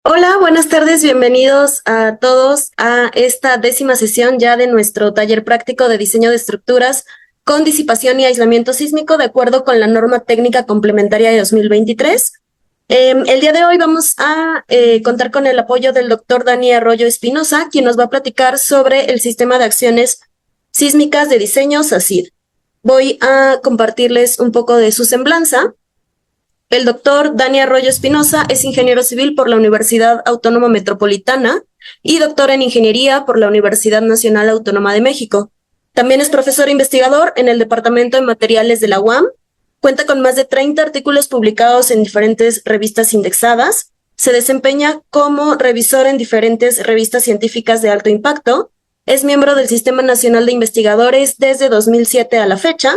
Hola, buenas tardes, bienvenidos a todos a esta 10ª sesión ya de nuestro taller práctico de diseño de estructuras con disipación y aislamiento sísmico de acuerdo con la norma técnica complementaria de 2023. El día de hoy vamos a contar con el apoyo del doctor Dani Arroyo Espinosa, quien nos va a platicar sobre el sistema de acciones sísmicas de diseño SACID. Voy a compartirles un poco de su semblanza. El doctor Dani Arroyo Espinosa es ingeniero civil por la Universidad Autónoma Metropolitana y doctor en ingeniería por la Universidad Nacional Autónoma de México. También es profesor investigador en el Departamento de Materiales de la UAM. Cuenta con más de 30 artículos publicados en diferentes revistas indexadas. Se desempeña como revisor en diferentes revistas científicas de alto impacto. Es miembro del Sistema Nacional de Investigadores desde 2007 a la fecha.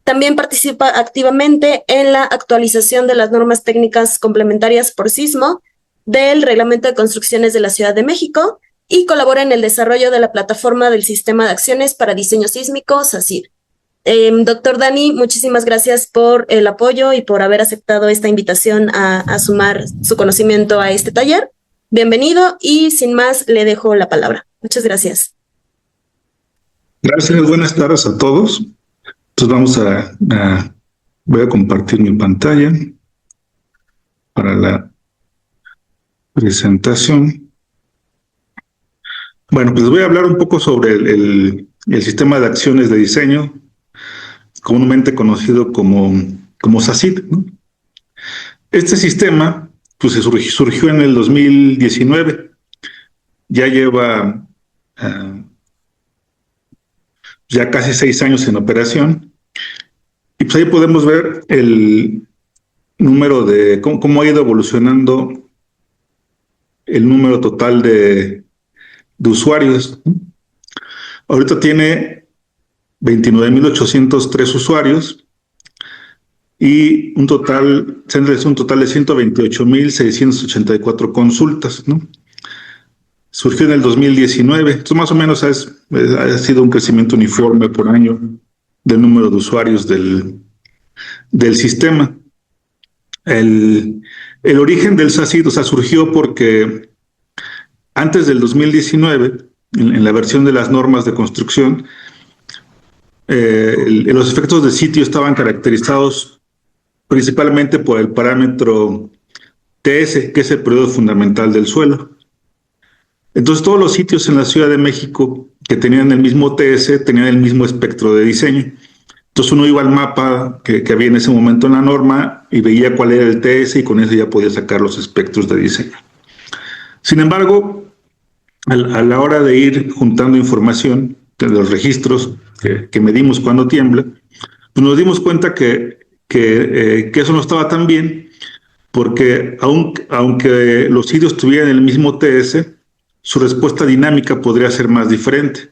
También participa activamente en la actualización de las normas técnicas complementarias por sismo del Reglamento de Construcciones de la Ciudad de México y colabora en el desarrollo de la plataforma del Sistema de Acciones para Diseño Sísmico, SACID. Doctor Dani, muchísimas gracias por el apoyo y por haber aceptado esta invitación a sumar su conocimiento a este taller. Bienvenido y sin más le dejo la palabra. Muchas gracias. Gracias, buenas tardes a todos. Entonces voy a compartir mi pantalla para la presentación. Bueno, pues voy a hablar un poco sobre el sistema de acciones de diseño, comúnmente conocido como SACID, ¿no? Este sistema pues, surgió en el 2019, ya lleva ya casi 6 años en operación. Y pues ahí podemos ver el número de cómo ha ido evolucionando el número total de usuarios. Ahorita tiene 29,803 usuarios y un total de 128,684 consultas, ¿no? Surgió en el 2019, entonces más o menos ha sido un crecimiento uniforme por año del número de usuarios del sistema. El origen del SACID, surgió porque antes del 2019, en la versión de las normas de construcción, los efectos de sitio estaban caracterizados principalmente por el parámetro TS, que es el periodo fundamental del suelo. Entonces todos los sitios en la Ciudad de México que tenían el mismo TS tenían el mismo espectro de diseño. Entonces uno iba al mapa que había en ese momento en la norma y veía cuál era el TS y con eso ya podía sacar los espectros de diseño. Sin embargo, a la hora de ir juntando información de los registros que medimos cuando tiembla, pues nos dimos cuenta que eso no estaba tan bien, porque aunque los sitios tuvieran el mismo TS, su respuesta dinámica podría ser más diferente.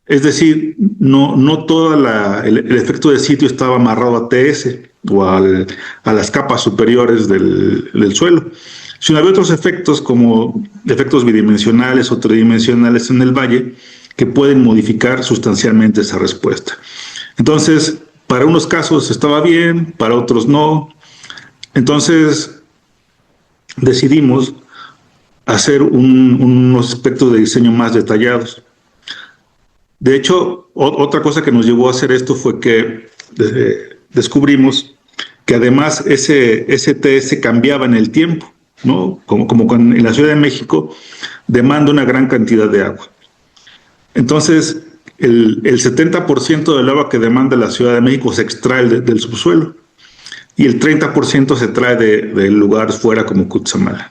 Es decir, no todo el efecto de sitio estaba amarrado a TS o a las capas superiores del suelo, sino había otros efectos como efectos bidimensionales o tridimensionales en el valle que pueden modificar sustancialmente esa respuesta. Entonces, para unos casos estaba bien, para otros no. Entonces, decidimos hacer unos aspectos de diseño más detallados. De hecho, otra cosa que nos llevó a hacer esto fue que descubrimos que además ese TS cambiaba en el tiempo, ¿no? Como en la Ciudad de México demanda una gran cantidad de agua. Entonces, el 70% del agua que demanda la Ciudad de México se extrae del subsuelo y el 30% se trae de lugares fuera como Cutzamala.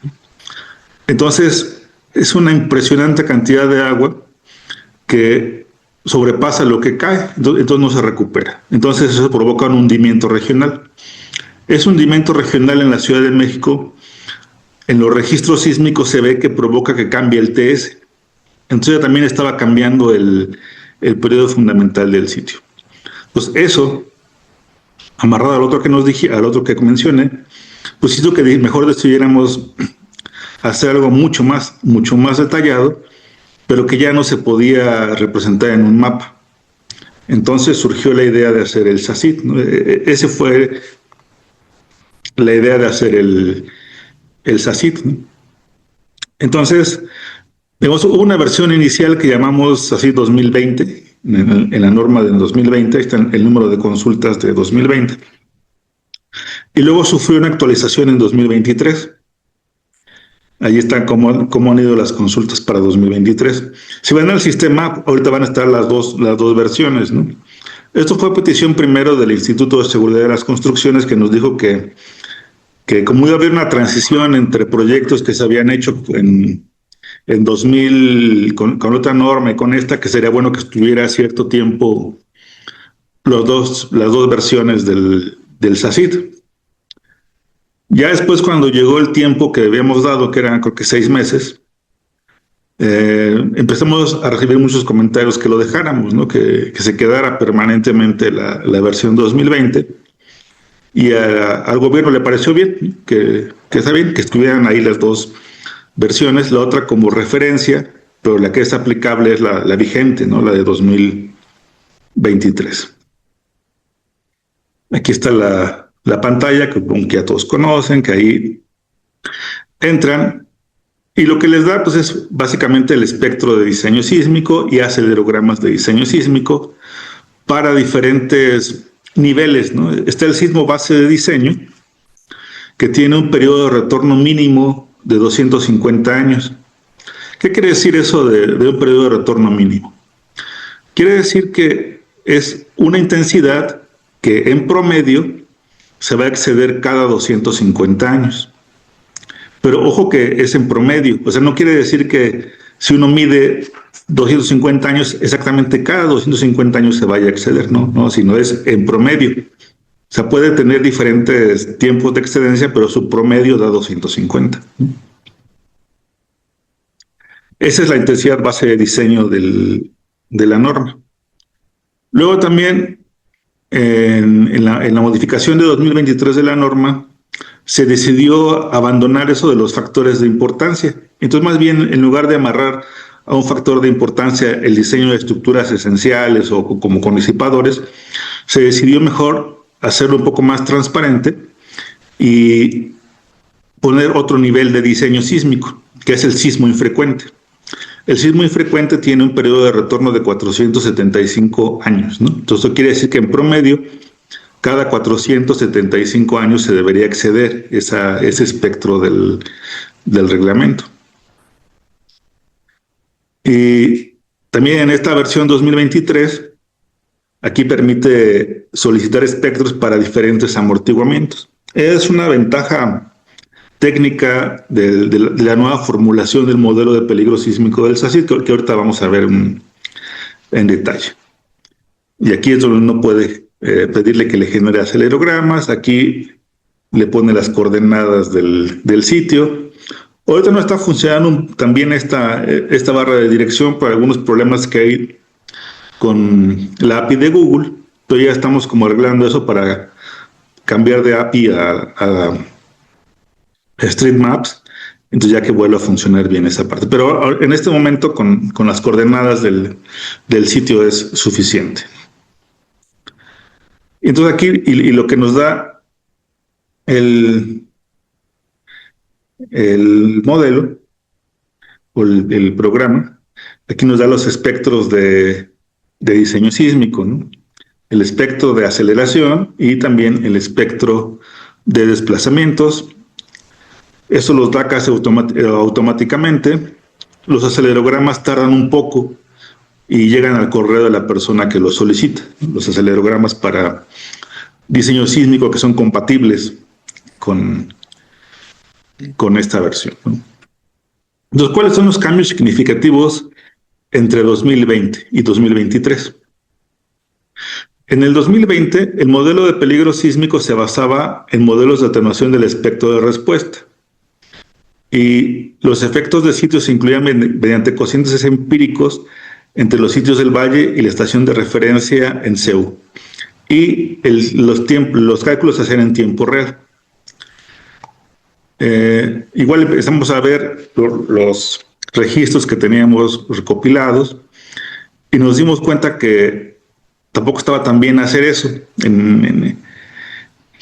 Entonces, es una impresionante cantidad de agua que sobrepasa lo que cae, entonces no se recupera. Entonces eso provoca un hundimiento regional. Ese hundimiento regional en la Ciudad de México, en los registros sísmicos se ve que provoca que cambie el TS. Entonces también estaba cambiando el periodo fundamental del sitio. Pues eso, amarrado al otro que mencioné, pues hizo que mejor decidiéramos hacer algo mucho más detallado, pero que ya no se podía representar en un mapa. Entonces surgió la idea de hacer el SACID, ¿no? Ese fue la idea de hacer el SACID, ¿no? Entonces, digamos, hubo una versión inicial que llamamos así 2020, en la norma de 2020, ahí está el número de consultas de 2020, y luego sufrió una actualización en 2023. Ahí están cómo han ido las consultas para 2023. Si van al sistema, ahorita van a estar las dos versiones, ¿no? Esto fue petición primero del Instituto de Seguridad de las Construcciones, que nos dijo que como iba a haber una transición entre proyectos que se habían hecho en 2000 con otra norma y con esta, que sería bueno que estuviera cierto tiempo las dos versiones del SACID. Ya después, cuando llegó el tiempo que habíamos dado, que eran creo que 6 meses, empezamos a recibir muchos comentarios que lo dejáramos, ¿no? Que se quedara permanentemente la versión 2020. Y al gobierno le pareció bien, que está bien, que estuvieran ahí las dos versiones, la otra como referencia, pero la que es aplicable es la vigente, ¿no? La de 2023. Aquí está la pantalla, que ya todos conocen, que ahí entran, y lo que les da pues es básicamente el espectro de diseño sísmico y acelerogramas de diseño sísmico para diferentes niveles, ¿no? Está el sismo base de diseño, que tiene un periodo de retorno mínimo de 250 años. ¿Qué quiere decir eso de un periodo de retorno mínimo? Quiere decir que es una intensidad que en promedio se va a exceder cada 250 años. Pero ojo que es en promedio, o sea, no quiere decir que si uno mide 250 años, exactamente cada 250 años se vaya a exceder, no, sino es en promedio. O sea, puede tener diferentes tiempos de excedencia, pero su promedio da 250. Esa es la intensidad base de diseño de la norma. Luego también, en la modificación de 2023 de la norma, se decidió abandonar eso de los factores de importancia. Entonces, más bien, en lugar de amarrar a un factor de importancia el diseño de estructuras esenciales o como con disipadores, se decidió mejor hacerlo un poco más transparente y poner otro nivel de diseño sísmico, que es el sismo infrecuente. El sismo infrecuente tiene un periodo de retorno de 475 años, ¿no? Entonces, eso quiere decir que en promedio, cada 475 años se debería exceder ese espectro del reglamento. Y también en esta versión 2023, aquí permite solicitar espectros para diferentes amortiguamientos. Es una ventaja técnica de la nueva formulación del modelo de peligro sísmico del SACID, que ahorita vamos a ver en detalle. Y aquí es donde uno puede pedirle que le genere acelerogramas. Aquí le pone las coordenadas del sitio. Ahorita no está funcionando también esta barra de dirección por algunos problemas que hay con la API de Google, pero ya estamos como arreglando eso para cambiar de API a Street Maps, entonces ya que vuelva a funcionar bien esa parte. Pero en este momento con las coordenadas del sitio es suficiente. Entonces aquí, y lo que nos da el modelo o el programa, aquí nos da los espectros de diseño sísmico, ¿no? El espectro de aceleración y también el espectro de desplazamientos. Eso los da casi automáticamente. Los acelerogramas tardan un poco y llegan al correo de la persona que los solicita. Los acelerogramas para diseño sísmico que son compatibles con esta versión, ¿no? Entonces, ¿cuáles son los cambios significativos entre 2020 y 2023? En el 2020, el modelo de peligro sísmico se basaba en modelos de atenuación del espectro de respuesta. Y los efectos de sitios se incluían mediante cocientes empíricos entre los sitios del valle y la estación de referencia en CEU. Y los cálculos se hacían en tiempo real. Igual empezamos a ver los registros que teníamos recopilados y nos dimos cuenta que tampoco estaba tan bien hacer eso,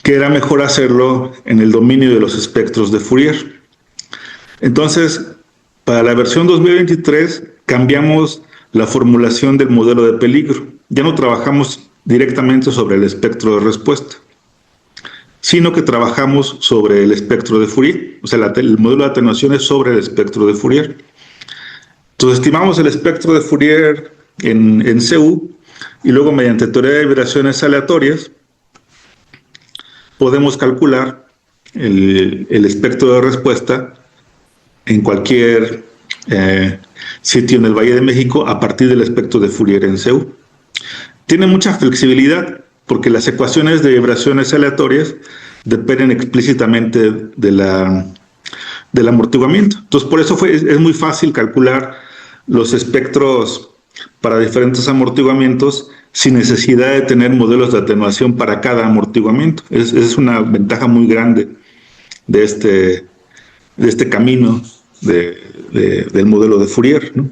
que era mejor hacerlo en el dominio de los espectros de Fourier. Entonces, Para la versión 2023 cambiamos la formulación del modelo de peligro. Ya no trabajamos directamente sobre el espectro de respuesta, sino que trabajamos sobre el espectro de Fourier. O sea, el modelo de atenuación es sobre el espectro de Fourier. Entonces estimamos el espectro de Fourier en CU y luego mediante teoría de vibraciones aleatorias podemos calcular el espectro de respuesta en cualquier sitio en el Valle de México a partir del espectro de Fourier en CU. Tiene mucha flexibilidad porque las ecuaciones de vibraciones aleatorias dependen explícitamente del amortiguamiento. Entonces, por eso es muy fácil calcular los espectros para diferentes amortiguamientos sin necesidad de tener modelos de atenuación para cada amortiguamiento. Es una ventaja muy grande de este camino del modelo de Fourier, ¿no?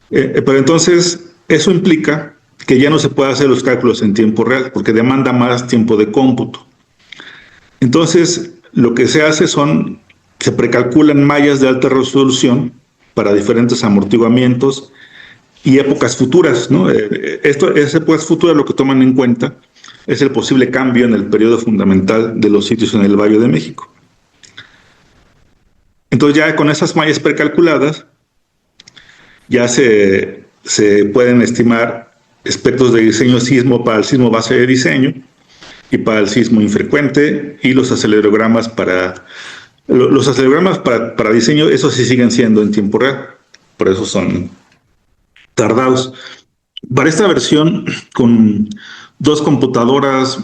Pero entonces, eso implica que ya no se puede hacer los cálculos en tiempo real, porque demanda más tiempo de cómputo. Entonces, lo que se hace se precalculan mallas de alta resolución para diferentes amortiguamientos y épocas futuras, ¿no? Esas épocas futuras lo que toman en cuenta es el posible cambio en el periodo fundamental de los sitios en el Valle de México. Entonces ya con esas mallas precalculadas ya se pueden estimar espectros de diseño sismo para el sismo base de diseño y para el sismo infrecuente, y los acelerogramas para diseño, esos sí siguen siendo en tiempo real, por eso son tardados. Para esta versión, con dos computadoras,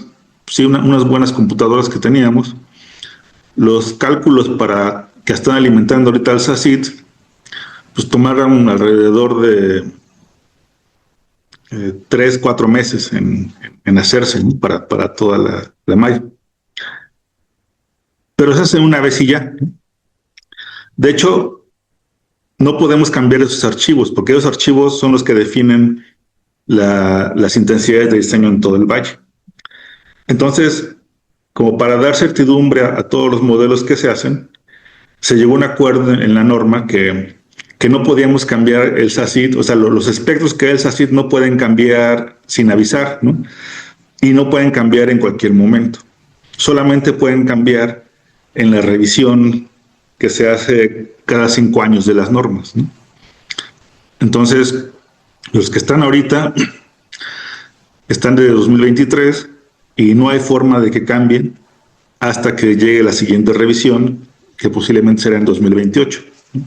sí, unas buenas computadoras que teníamos, los cálculos que están alimentando ahorita el SACID, pues tomaron alrededor de 3-4 meses en hacerse, ¿no? para toda la malla. Pero se hace una vez y ya. De hecho, no podemos cambiar esos archivos, porque esos archivos son los que definen las intensidades de diseño en todo el valle. Entonces, como para dar certidumbre a todos los modelos que se hacen, se llegó a un acuerdo en la norma que no podíamos cambiar el SACID, o sea, los espectros que da el SACID no pueden cambiar sin avisar, ¿no? Y no pueden cambiar en cualquier momento. Solamente pueden cambiar en la revisión que se hace cada 5 años de las normas, ¿no? Entonces, los que están ahorita están de 2023 y no hay forma de que cambien hasta que llegue la siguiente revisión, que posiblemente será en 2028, ¿no?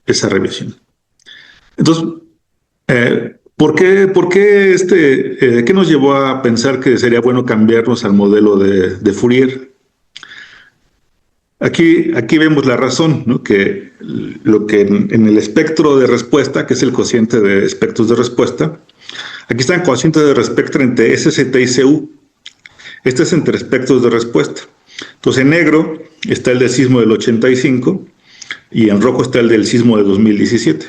Esa revisión. Entonces, ¿por qué qué nos llevó a pensar que sería bueno cambiarnos al modelo de Fourier? Aquí vemos la razón, ¿no? Que lo que en el espectro de respuesta, que es el cociente de espectros de respuesta, aquí están cocientes de respuesta entre SST y CU. Este es entre espectros de respuesta. Entonces, en negro está el del sismo del 85 y en rojo está el del sismo de 2017.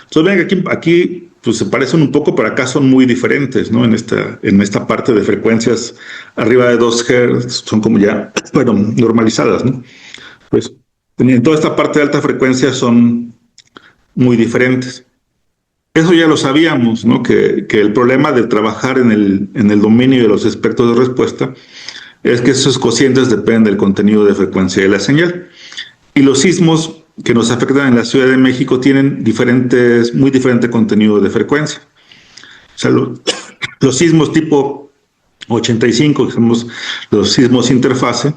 Entonces, ven que aquí pues, se parecen un poco, pero acá son muy diferentes, ¿no? En esta parte de frecuencias arriba de 2 Hz son como ya, bueno, normalizadas, ¿no? Pues en toda esta parte de alta frecuencia son muy diferentes. Eso ya lo sabíamos, ¿no? Que el problema de trabajar en el dominio de los espectros de respuesta es que esos cocientes dependen del contenido de frecuencia de la señal. Y los sismos que nos afectan en la Ciudad de México tienen muy diferente contenido de frecuencia. O sea, los sismos tipo 85, que son los sismos interfase,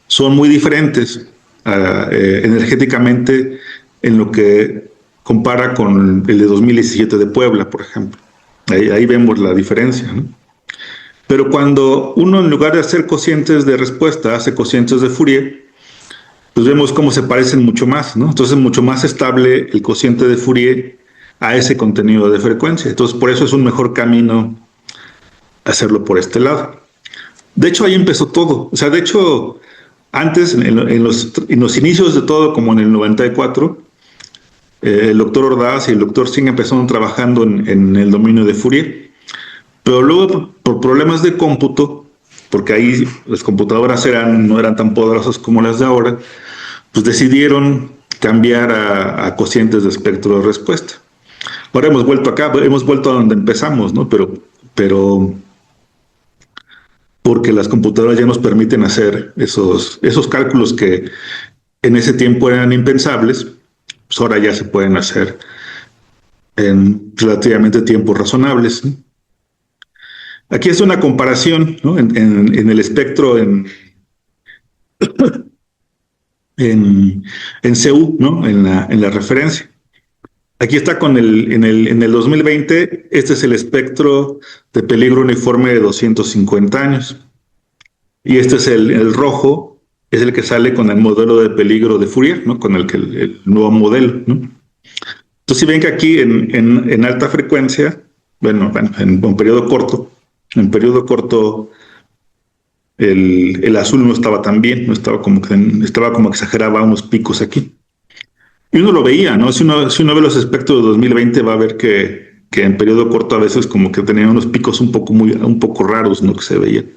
son muy diferentes energéticamente en lo que compara con el de 2017 de Puebla, por ejemplo. Ahí vemos la diferencia, ¿no? Pero cuando uno, en lugar de hacer cocientes de respuesta, hace cocientes de Fourier, pues vemos cómo se parecen mucho más, ¿no? Entonces es mucho más estable el cociente de Fourier a ese contenido de frecuencia. Entonces por eso es un mejor camino hacerlo por este lado. De hecho, ahí empezó todo. O sea, de hecho, antes, en los inicios de todo, como en el 94, el doctor Ordaz y el doctor Singh empezaron trabajando en el dominio de Fourier. Pero luego, por problemas de cómputo, porque ahí las computadoras no eran tan poderosas como las de ahora, pues decidieron cambiar a cocientes de espectro de respuesta. Ahora hemos vuelto acá, hemos vuelto a donde empezamos, ¿no? Pero porque las computadoras ya nos permiten hacer esos cálculos que en ese tiempo eran impensables, pues ahora ya se pueden hacer en relativamente tiempos razonables, ¿no? Aquí es una comparación, ¿no? En el espectro en CU, ¿no? En la referencia. Aquí está en el 2020, este es el espectro de peligro uniforme de 250 años. Y este es el rojo, es el que sale con el modelo de peligro de Fourier, ¿no? Con el nuevo modelo, ¿no? Entonces, si ven que aquí en alta frecuencia, bueno, en un periodo corto, el azul no estaba tan bien, no estaba como que exageraba unos picos aquí. Y uno lo veía, ¿no? Si uno ve los espectros de 2020 va a ver que en periodo corto a veces como que tenían unos picos un poco raros, ¿no? Que se veían.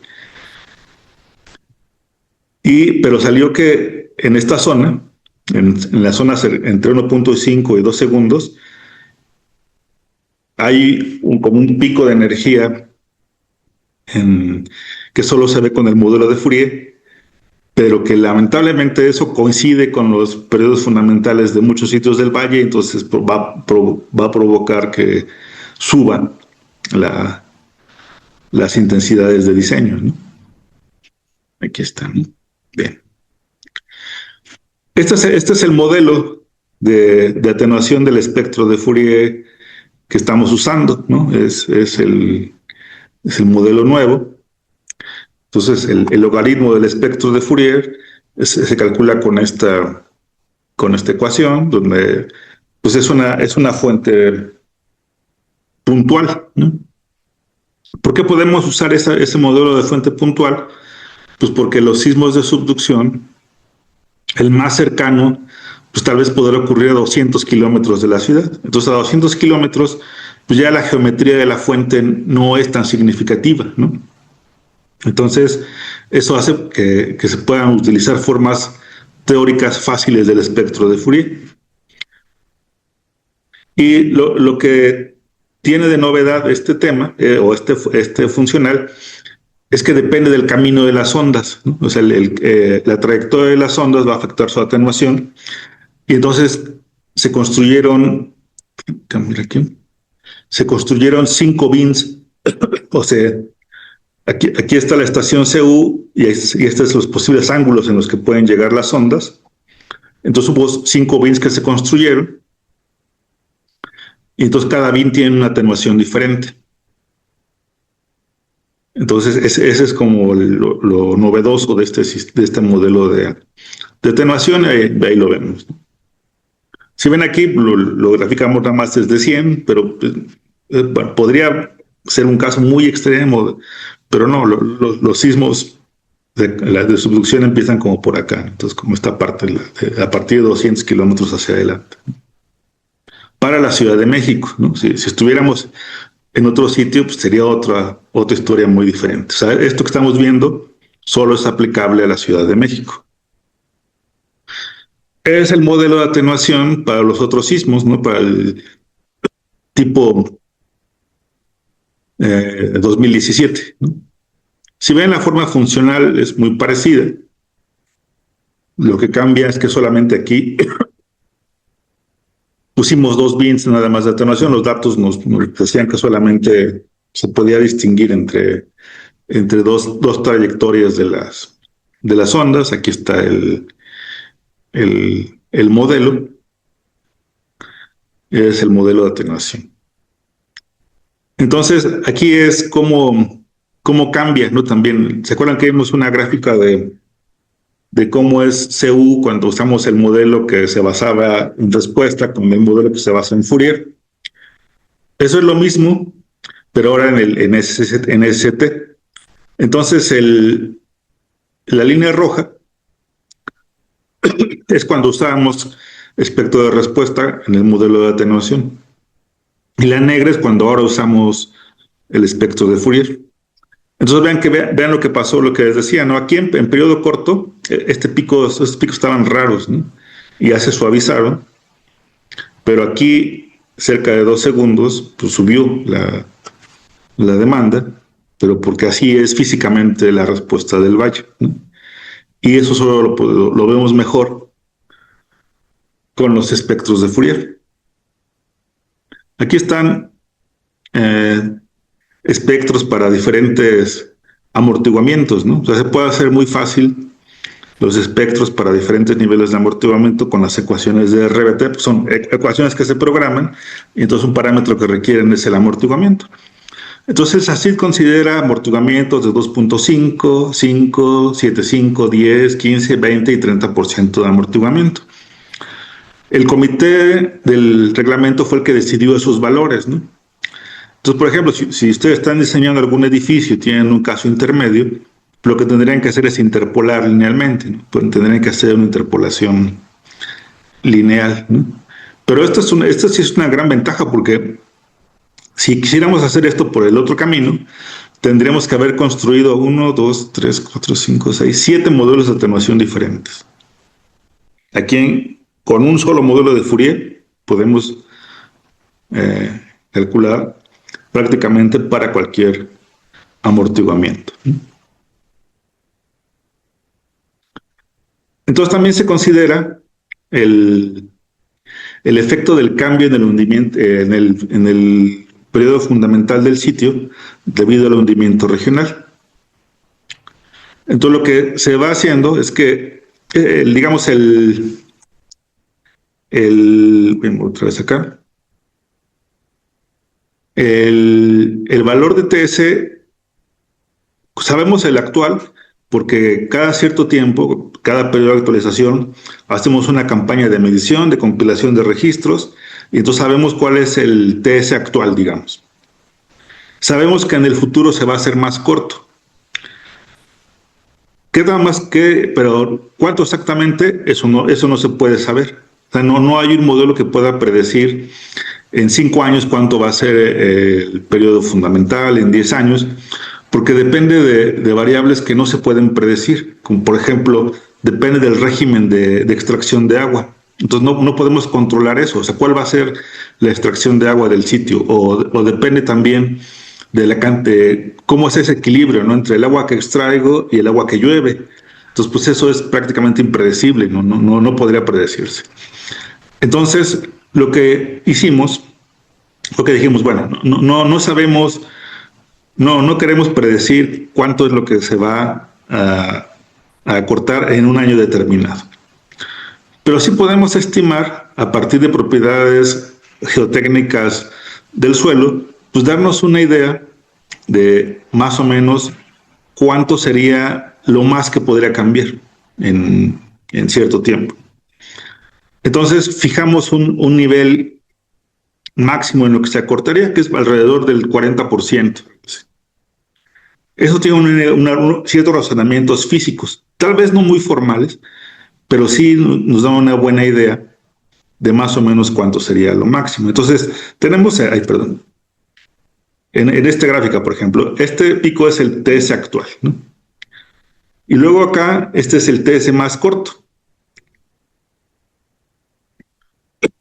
Pero salió que en esta zona, en la zona entre 1.5 y 2 segundos, hay como un pico de energía que solo se ve con el modelo de Fourier, pero que lamentablemente eso coincide con los periodos fundamentales de muchos sitios del valle, entonces va a provocar que suban las intensidades de diseño, ¿no? Aquí están, ¿no? Bien. Este es el modelo de atenuación del espectro de Fourier que estamos usando, ¿no? Es el modelo nuevo. Entonces, el logaritmo del espectro de Fourier se calcula con esta ecuación, donde pues es una fuente puntual, ¿no? ¿Por qué podemos usar ese modelo de fuente puntual? Pues porque los sismos de subducción, el más cercano, pues tal vez podrá ocurrir a 200 kilómetros de la ciudad. Entonces, a 200 kilómetros, pues ya la geometría de la fuente no es tan significativa, ¿no? Entonces, eso hace que se puedan utilizar formas teóricas fáciles del espectro de Fourier. Y lo que tiene de novedad este tema, o este funcional, es que depende del camino de las ondas, ¿no? O sea, la trayectoria de las ondas va a afectar su atenuación. Y entonces se construyeron 5 bins, o sea, aquí está la estación CU y estos son los posibles ángulos en los que pueden llegar las ondas. Entonces hubo 5 bins que se construyeron y entonces cada bin tiene una atenuación diferente. Entonces ese es como lo novedoso de este modelo de atenuación, ahí lo vemos. Si ven aquí, lo graficamos nada más desde 100, pero bueno, podría ser un caso muy extremo, pero no, los sismos de subducción empiezan como por acá, entonces como esta parte, a partir de 200 kilómetros hacia adelante. Para la Ciudad de México, ¿no? Si estuviéramos en otro sitio, pues sería otra historia muy diferente. O sea, esto que estamos viendo solo es aplicable a la Ciudad de México. Es el modelo de atenuación para los otros sismos, ¿no? Para el tipo 2017, ¿no? Si ven, la forma funcional es muy parecida. Lo que cambia es que solamente aquí pusimos 2 bins nada más de atenuación. Los datos nos decían que solamente se podía distinguir entre dos trayectorias de las ondas. Aquí está el modelo. Es el modelo de atenuación. Entonces, aquí es cómo cambia, ¿no? También, ¿se acuerdan que vimos una gráfica de cómo es CU cuando usamos el modelo que se basaba en respuesta con el modelo que se basa en Fourier? Eso es lo mismo, pero ahora en ST. Entonces, la línea roja es cuando usábamos espectro de respuesta en el modelo de atenuación. Y la negra es cuando ahora usamos el espectro de Fourier. Entonces vean lo que pasó, lo que les decía, ¿no? Aquí en periodo corto, estos picos estaban raros, ¿no? Y ya se suavizaron, pero aquí, cerca de 2 segundos, pues subió la demanda, pero porque así es físicamente la respuesta del valle, ¿no? Y eso solo lo vemos mejor con los espectros de Fourier. Aquí están espectros para diferentes amortiguamientos, ¿no? O sea, se puede hacer muy fácil los espectros para diferentes niveles de amortiguamiento con las ecuaciones de RBT, pues son ecuaciones que se programan, y entonces un parámetro que requieren es el amortiguamiento. Entonces, así considera amortiguamientos de 2.5, 5, 7.5, 10, 15, 20 y 30% de amortiguamiento. El comité del reglamento fue el que decidió esos valores, ¿no? Entonces, por ejemplo, si ustedes están diseñando algún edificio y tienen un caso intermedio, lo que tendrían que hacer es interpolar linealmente, ¿no? Pues tendrían que hacer una interpolación lineal, ¿no? Pero esta sí es una gran ventaja, porque si quisiéramos hacer esto por el otro camino, tendríamos que haber construido 1, 2, 3, 4, 5, 6, 7 modelos de atenuación diferentes. Aquí, con un solo modelo de Fourier, podemos calcular prácticamente para cualquier amortiguamiento. Entonces también se considera el efecto del cambio en el hundimiento, en el periodo fundamental del sitio debido al hundimiento regional. Entonces lo que se va haciendo es que, digamos, otra vez acá, el valor de TS, sabemos el actual, porque cada cierto tiempo, cada periodo de actualización, hacemos una campaña de medición, de compilación de registros, y entonces sabemos cuál es el TS actual, digamos. Sabemos que en el futuro se va a hacer más corto. Queda más que, pero ¿cuánto exactamente? Eso no se puede saber. O sea, no hay un modelo que pueda predecir en 5 años cuánto va a ser el periodo fundamental, en 10 años, porque depende de variables que no se pueden predecir, como por ejemplo, depende del régimen de extracción de agua. Entonces no podemos controlar eso, o sea, cuál va a ser la extracción de agua del sitio, o depende también de cómo es ese equilibrio, ¿no?, entre el agua que extraigo y el agua que llueve. Entonces, pues eso es prácticamente impredecible, no podría predecirse. Entonces, lo que hicimos, lo que dijimos, bueno, no sabemos, no queremos predecir cuánto es lo que se va a cortar en un año determinado. Pero sí podemos estimar, a partir de propiedades geotécnicas del suelo, pues darnos una idea de más o menos cuánto sería lo más que podría cambiar en cierto tiempo. Entonces fijamos un nivel máximo en lo que se acortaría, que es alrededor del 40%. Eso tiene ciertos razonamientos físicos, tal vez no muy formales, pero sí nos da una buena idea de más o menos cuánto sería lo máximo. Entonces tenemos, en esta gráfica, por ejemplo, este pico es el TS actual, ¿no? Y luego acá, este es el TS más corto.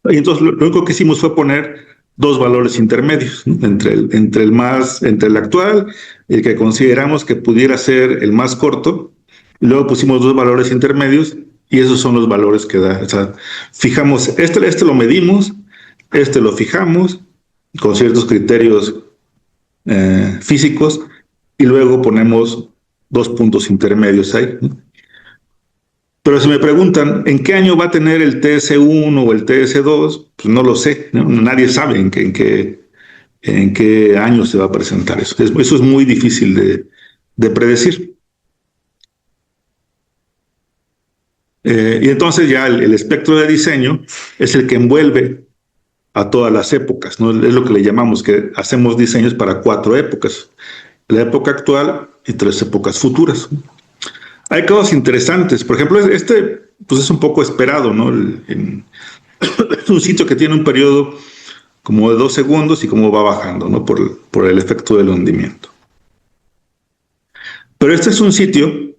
Y entonces lo único que hicimos fue poner 2 valores intermedios, ¿no?, entre el actual, el que consideramos que pudiera ser el más corto, y luego pusimos 2 valores intermedios, y esos son los valores que da. O sea, fijamos, este lo medimos, este lo fijamos, con ciertos criterios físicos, y luego ponemos 2 puntos intermedios ahí, ¿no? Pero si me preguntan ¿en qué año va a tener el TS1 o el TS2? Pues no lo sé, ¿no? Nadie sabe en qué año se va a presentar eso. Eso es muy difícil de predecir. Y entonces ya el espectro de diseño es el que envuelve a todas las épocas, ¿no? Es lo que le llamamos, que hacemos diseños para 4 épocas: la época actual y 3 épocas futuras. Hay cosas interesantes. Por ejemplo, pues es un poco esperado, ¿no? Es un sitio que tiene un periodo como de 2 segundos y cómo va bajando, ¿no?, por el efecto del hundimiento. Pero este es un sitio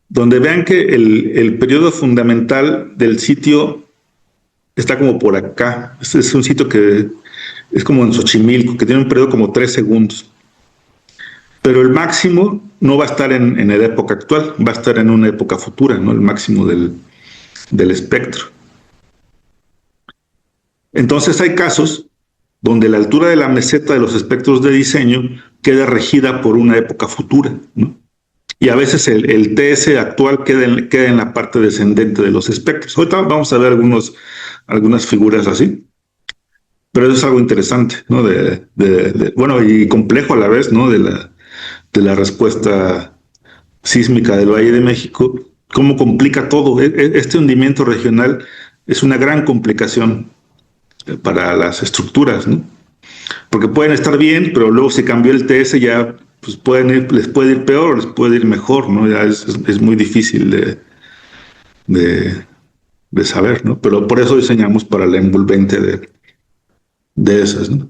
donde vean que el periodo fundamental del sitio está como por acá. Este es un sitio que es como en Xochimilco, que tiene un periodo como 3 segundos. Pero el máximo no va a estar en la época actual, va a estar en una época futura, ¿no? El máximo del espectro. Entonces hay casos donde la altura de la meseta de los espectros de diseño queda regida por una época futura, ¿no? Y a veces el TS actual queda en la parte descendente de los espectros. Ahorita vamos a ver algunas figuras así, pero eso es algo interesante, ¿no? Bueno, y complejo a la vez, ¿no? De la respuesta sísmica del Valle de México, cómo complica todo. Este hundimiento regional es una gran complicación para las estructuras, ¿no? Porque pueden estar bien, pero luego si cambió el TS ya pues les puede ir peor o les puede ir mejor, ¿no? Ya es muy difícil de saber, ¿no? Pero por eso diseñamos para la envolvente de esas, ¿no?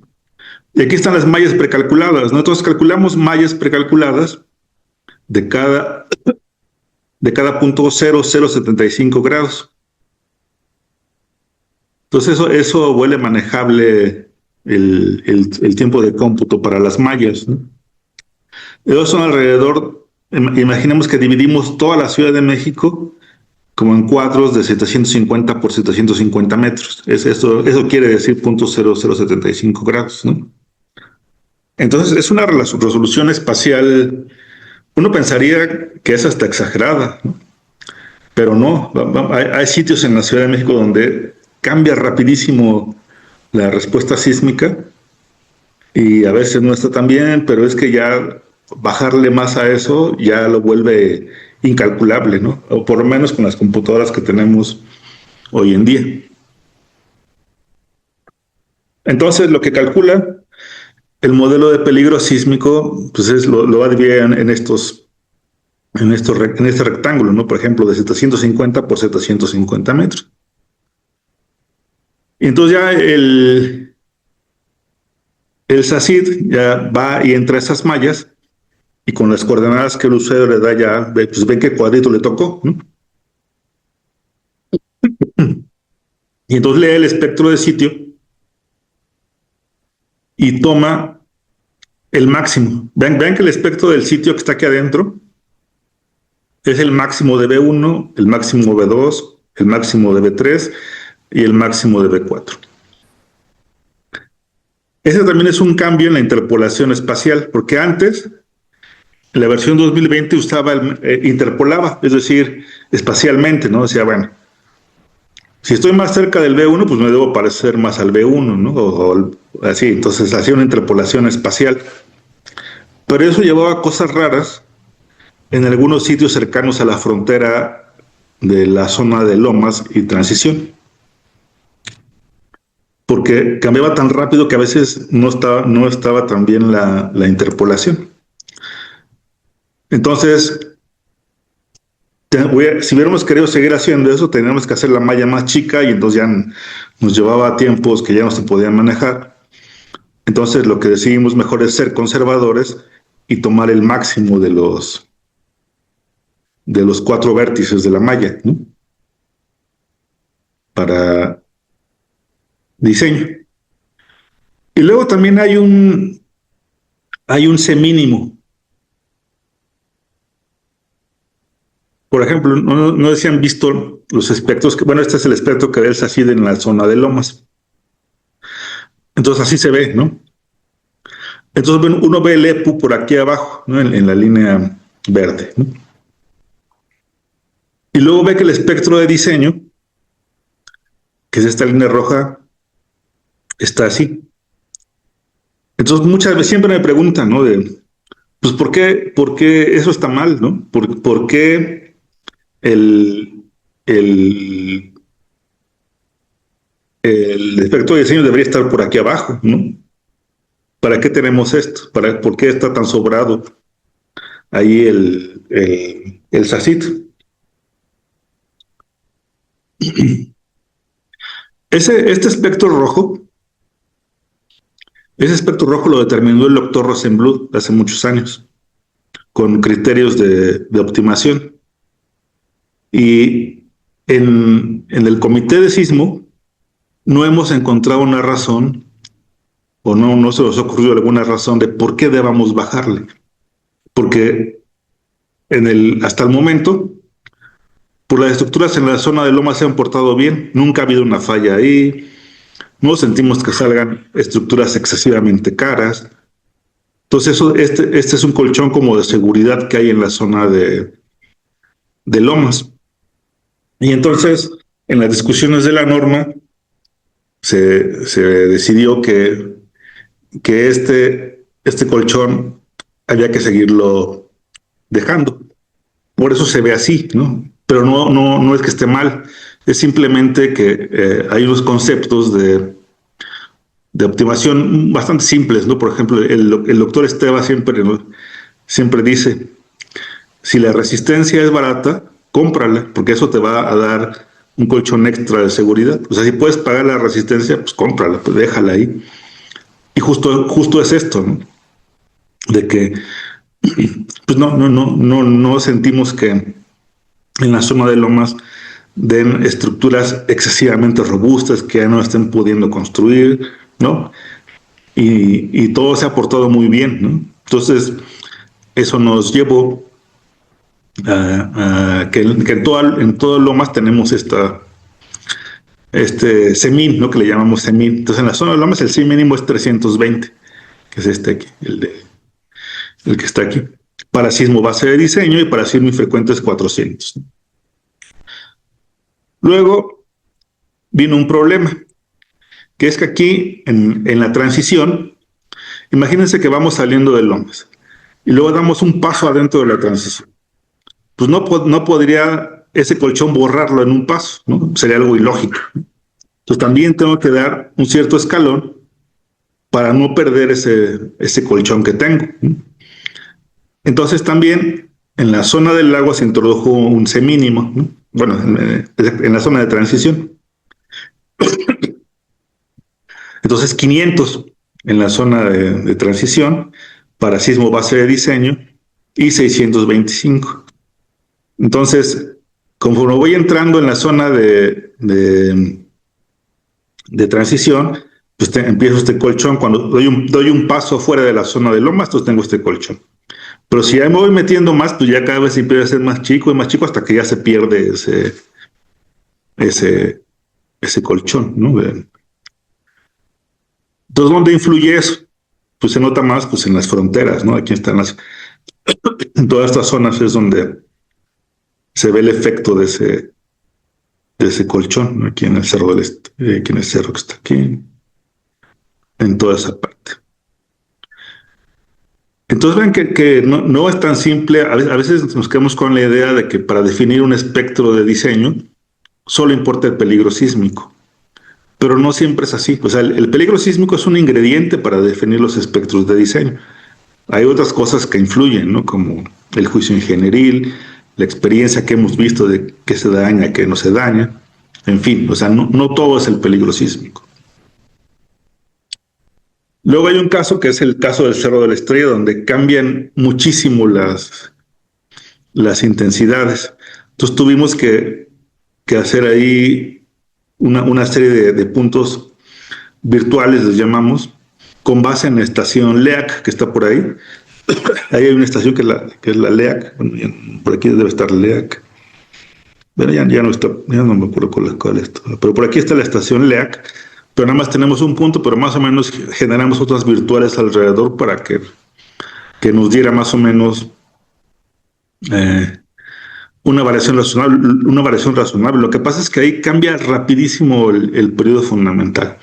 Y aquí están las mallas precalculadas, ¿no? Entonces calculamos mallas precalculadas de cada punto 0,075 grados. Entonces eso vuelve manejable el tiempo de cómputo para las mallas, ¿no? Ellos son alrededor, imaginemos que dividimos toda la Ciudad de México como en cuadros de 750 por 750 metros. Eso quiere decir 0,0075 grados, ¿no? Entonces es una resolución espacial, uno pensaría que es hasta exagerada, ¿no? Pero no, hay sitios en la Ciudad de México donde cambia rapidísimo la respuesta sísmica y a veces no está tan bien, pero es que ya bajarle más a eso ya lo vuelve incalculable, ¿no? O por lo menos con las computadoras que tenemos hoy en día. Entonces, lo que calcula el modelo de peligro sísmico, pues lo va a dividir en este rectángulo, ¿no? Por ejemplo, de 750 por 750 metros. Y entonces ya el SACID ya va y entra a esas mallas y con las coordenadas que el usuario le da ya, pues ven qué cuadrito le tocó, ¿no? Y entonces lee el espectro de sitio y toma el máximo. Vean que el espectro del sitio que está aquí adentro es el máximo de B1, el máximo B2, el máximo de B3 y el máximo de B4. Ese también es un cambio en la interpolación espacial, porque antes, en la versión 2020 interpolaba, es decir, espacialmente, ¿no? Decía, bueno, si estoy más cerca del B1, pues me debo parecer más al B1, ¿no? O así, entonces hacía una interpolación espacial. Pero eso llevaba a cosas raras en algunos sitios cercanos a la frontera de la zona de Lomas y Transición. Porque cambiaba tan rápido que a veces no estaba tan bien la interpolación. Entonces, si hubiéramos querido seguir haciendo eso, teníamos que hacer la malla más chica y entonces ya nos llevaba a tiempos que ya no se podían manejar. Entonces, lo que decidimos mejor es ser conservadores y tomar el máximo de los 4 vértices de la malla, ¿no? Para diseño. Y luego también hay un C mínimo. Por ejemplo, no sé si han visto los espectros, bueno, este es el espectro que ve el SACID en la zona de Lomas. Entonces así se ve, ¿no? Entonces uno ve el EPU por aquí abajo, ¿no? En la línea verde, ¿no? Y luego ve que el espectro de diseño, que es esta línea roja, está así. Entonces muchas veces siempre me preguntan, ¿no? Pues ¿por qué eso está mal, ¿no? ¿Por qué el espectro de diseño debería estar por aquí abajo, ¿no? ¿Para qué tenemos esto? ¿Por qué está tan sobrado ahí el SACID? Este espectro rojo, ese espectro rojo lo determinó el doctor Rosenbluth hace muchos años, con criterios de optimación. Y en el comité de sismo no hemos encontrado una razón, o no se nos ocurrió alguna razón de por qué debamos bajarle. Porque hasta el momento, pues las estructuras en la zona de Loma se han portado bien, nunca ha habido una falla ahí, no sentimos que salgan estructuras excesivamente caras. Entonces, este es un colchón como de seguridad que hay en la zona de Lomas. Y entonces, en las discusiones de la norma, se decidió que este colchón había que seguirlo dejando. Por eso se ve así, ¿no? Pero no es que esté mal, es simplemente que hay unos conceptos de optimación bastante simples, ¿no? Por ejemplo, el doctor Esteva siempre dice, si la resistencia es barata, cómprala, porque eso te va a dar un colchón extra de seguridad. O sea, si puedes pagar la resistencia, pues cómprala, pues déjala ahí. Y justo es esto, ¿no? De que pues no sentimos que en la zona de Lomas den estructuras excesivamente robustas que ya no estén pudiendo construir, ¿no? Y todo se ha portado muy bien, ¿no? Entonces, eso nos llevó a que en todo Lomas tenemos este CEMIN, ¿no? Que le llamamos CEMIN. Entonces, en la zona de Lomas el CEMIN mínimo es 320, que es este aquí, el que está aquí. Para sismo base de diseño y para sismo infrecuente es 400. Luego vino un problema, que es que aquí en la transición, imagínense que vamos saliendo de Lomas y luego damos un paso adentro de la transición. Pues no podría ese colchón borrarlo en un paso, ¿no? Sería algo ilógico. Entonces también tengo que dar un cierto escalón para no perder ese colchón que tengo, ¿no? Entonces también en la zona del lago se introdujo un C mínimo, ¿no? Bueno, en la zona de transición. Entonces 500 en la zona de transición para sismo base de diseño y 625. Entonces, conforme voy entrando en la zona de transición, pues empiezo este colchón. Cuando doy un paso fuera de la zona de Lomas, entonces tengo este colchón. Pero si ya me voy metiendo más, pues ya cada vez empieza a ser más chico y más chico hasta que ya se pierde ese colchón, ¿no? Entonces, ¿dónde influye eso? Pues se nota más pues en las fronteras, ¿no? Aquí están en todas estas zonas es donde se ve el efecto de ese colchón, ¿no? Aquí en el cerro aquí en el cerro que está aquí, en toda esa parte. Entonces ven que no es tan simple. A veces nos quedamos con la idea de que para definir un espectro de diseño solo importa el peligro sísmico, pero no siempre es así. O sea, el peligro sísmico es un ingrediente para definir los espectros de diseño. Hay otras cosas que influyen, ¿no? Como el juicio ingenieril, la experiencia que hemos visto de qué se daña, qué no se daña. En fin, o sea, no todo es el peligro sísmico. Luego hay un caso que es el caso del Cerro de la Estrella, donde cambian muchísimo las intensidades. Entonces tuvimos que hacer ahí una serie de puntos virtuales, les llamamos, con base en la estación LEAC, que está por ahí. Ahí hay una estación que es la LEAC. Bueno, por aquí debe estar LEAC. Bueno, ya no está, ya no me acuerdo cuál es. Pero por aquí está la estación LEAC. Pero nada más tenemos un punto, pero más o menos generamos otras virtuales alrededor para que nos diera más o menos una variación razonable. Lo que pasa es que ahí cambia rapidísimo el periodo fundamental.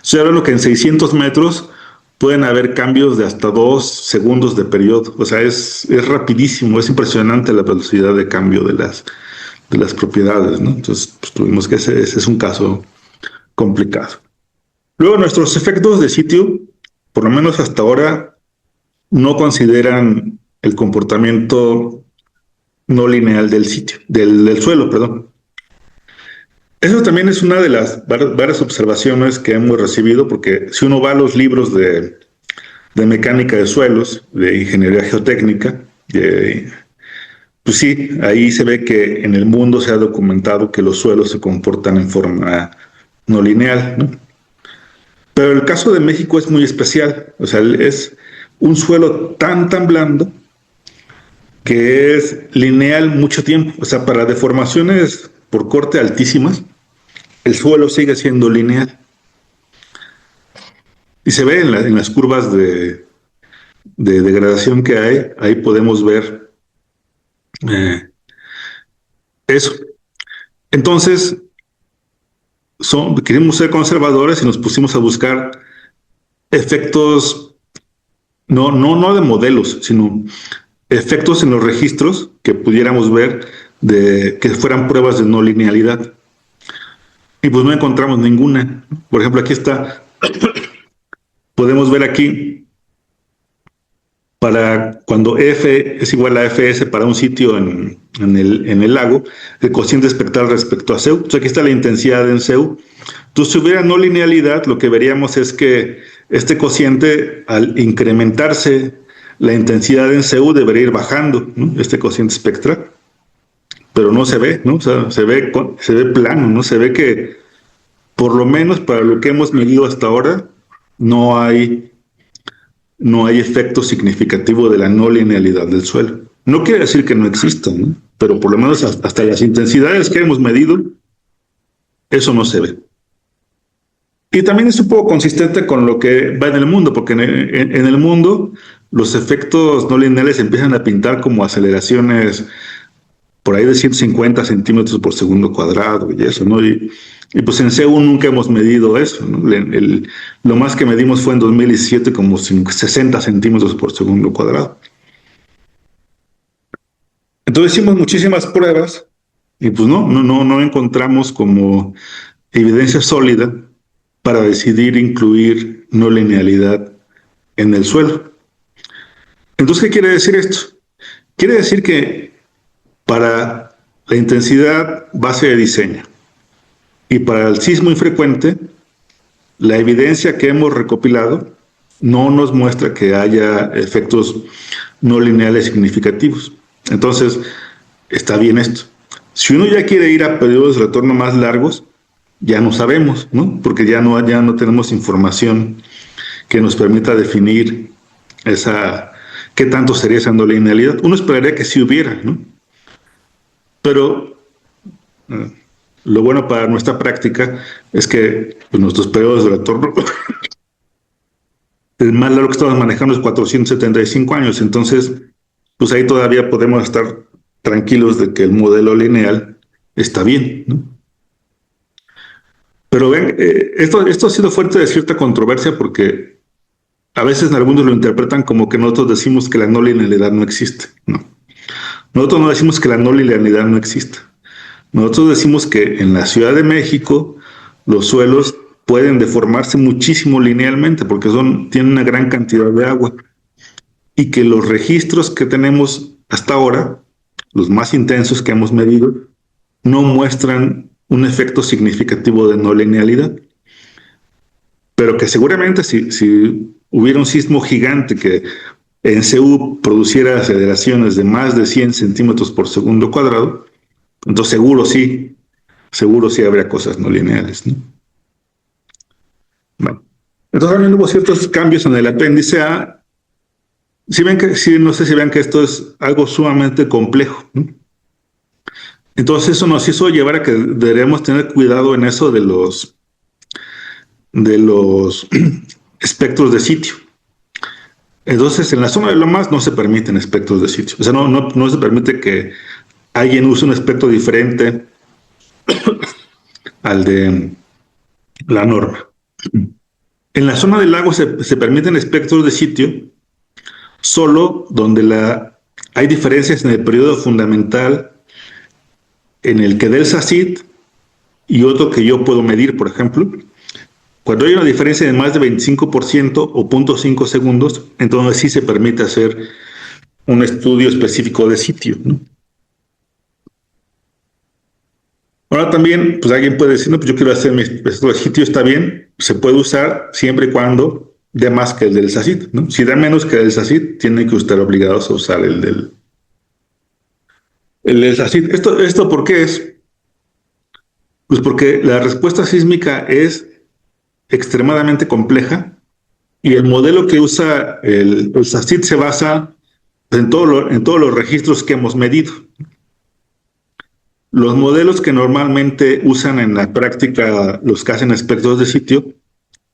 Estoy hablando que en 600 metros pueden haber cambios de hasta 2 segundos de periodo. O sea, es rapidísimo, es impresionante la velocidad de cambio de las propiedades, ¿no? Entonces, pues, tuvimos que ese es un caso complicado. Luego, nuestros efectos de sitio, por lo menos hasta ahora, no consideran el comportamiento no lineal del sitio, del suelo, perdón. Eso también es una de las varias observaciones que hemos recibido, porque si uno va a los libros de mecánica de suelos, de ingeniería geotécnica, Pues sí, ahí se ve que en el mundo se ha documentado que los suelos se comportan en forma no lineal, ¿no? Pero el caso de México es muy especial, o sea, es un suelo tan blando que es lineal mucho tiempo, o sea, para deformaciones por corte altísimas, el suelo sigue siendo lineal. Y se ve en las curvas de degradación que hay, ahí podemos ver eso. Entonces, queremos ser conservadores y nos pusimos a buscar efectos, no de modelos, sino efectos en los registros que pudiéramos ver de que fueran pruebas de no linealidad. Y pues no encontramos ninguna. Por ejemplo, aquí está, podemos ver aquí, para cuando F es igual a Fs para un sitio en el lago, el cociente espectral respecto a CEU. Entonces aquí está la intensidad en CEU. Entonces, si hubiera no linealidad, lo que veríamos es que este cociente, al incrementarse la intensidad en CEU, debería ir bajando, ¿no? Este cociente espectral. Pero no se ve, ¿no? O sea, se ve plano, ¿no? Se ve que, por lo menos para lo que hemos medido hasta ahora, no hay efecto significativo de la no linealidad del suelo. No quiere decir que no exista, ¿no? Pero por lo menos hasta las intensidades que hemos medido, eso no se ve. Y también es un poco consistente con lo que va en el mundo, porque en el mundo los efectos no lineales empiezan a pintar como aceleraciones por ahí de 150 centímetros por segundo cuadrado y eso, ¿no? Y pues en CEU nunca hemos medido eso, ¿no? Lo más que medimos fue en 2017 como 60 centímetros por segundo cuadrado. Entonces hicimos muchísimas pruebas y pues no encontramos como evidencia sólida para decidir incluir no linealidad en el suelo. Entonces, ¿qué quiere decir esto? Quiere decir que para la intensidad base de diseño y para el sismo infrecuente, la evidencia que hemos recopilado no nos muestra que haya efectos no lineales significativos. Entonces, está bien esto. Si uno ya quiere ir a periodos de retorno más largos, ya no sabemos, ¿no? Porque ya no tenemos información que nos permita definir qué tanto sería esa no linealidad. Uno esperaría que sí hubiera, ¿no? Pero lo bueno para nuestra práctica es que pues, nuestros periodos de retorno, el más largo que estamos manejando es 475 años, entonces pues ahí todavía podemos estar tranquilos de que el modelo lineal está bien, ¿no? Pero ven, esto ha sido fuente de cierta controversia porque a veces algunos lo interpretan como que nosotros decimos que la no linealidad no existe. No. Nosotros no decimos que la no linealidad no exista. Nosotros decimos que en la Ciudad de México los suelos pueden deformarse muchísimo linealmente porque tienen una gran cantidad de agua y que los registros que tenemos hasta ahora, los más intensos que hemos medido, no muestran un efecto significativo de no linealidad. Pero que seguramente si hubiera un sismo gigante que en CEU produciera aceleraciones de más de 100 centímetros por segundo cuadrado, entonces seguro sí habría cosas no lineales, ¿no? Bueno, entonces también hubo ciertos cambios en el apéndice A. No sé si ven que esto es algo sumamente complejo, ¿no? Entonces eso nos hizo llevar a que deberíamos tener cuidado en eso de los espectros de sitio. Entonces, en la zona de lomas no se permiten espectros de sitio. O sea, no se permite que alguien use un espectro diferente al de la norma. En la zona del lago se permiten espectros de sitio solo donde hay diferencias en el periodo fundamental en el que dé el SACID y otro que yo puedo medir, por ejemplo. Cuando hay una diferencia de más de 25% o 0.5 segundos, entonces sí se permite hacer un estudio específico de sitio, ¿no? Ahora también, pues alguien puede decir, no, pues yo quiero hacer mi estudio de sitio, está bien, se puede usar siempre y cuando dé más que el del SACID, ¿no? Si da menos que el del SACID, tienen que estar obligados a usar el ¿Esto por qué es? Pues porque la respuesta sísmica es extremadamente compleja y el modelo que usa el SACID se basa en todos los registros que hemos medido. Los modelos que normalmente usan en la práctica los que hacen expertos de sitio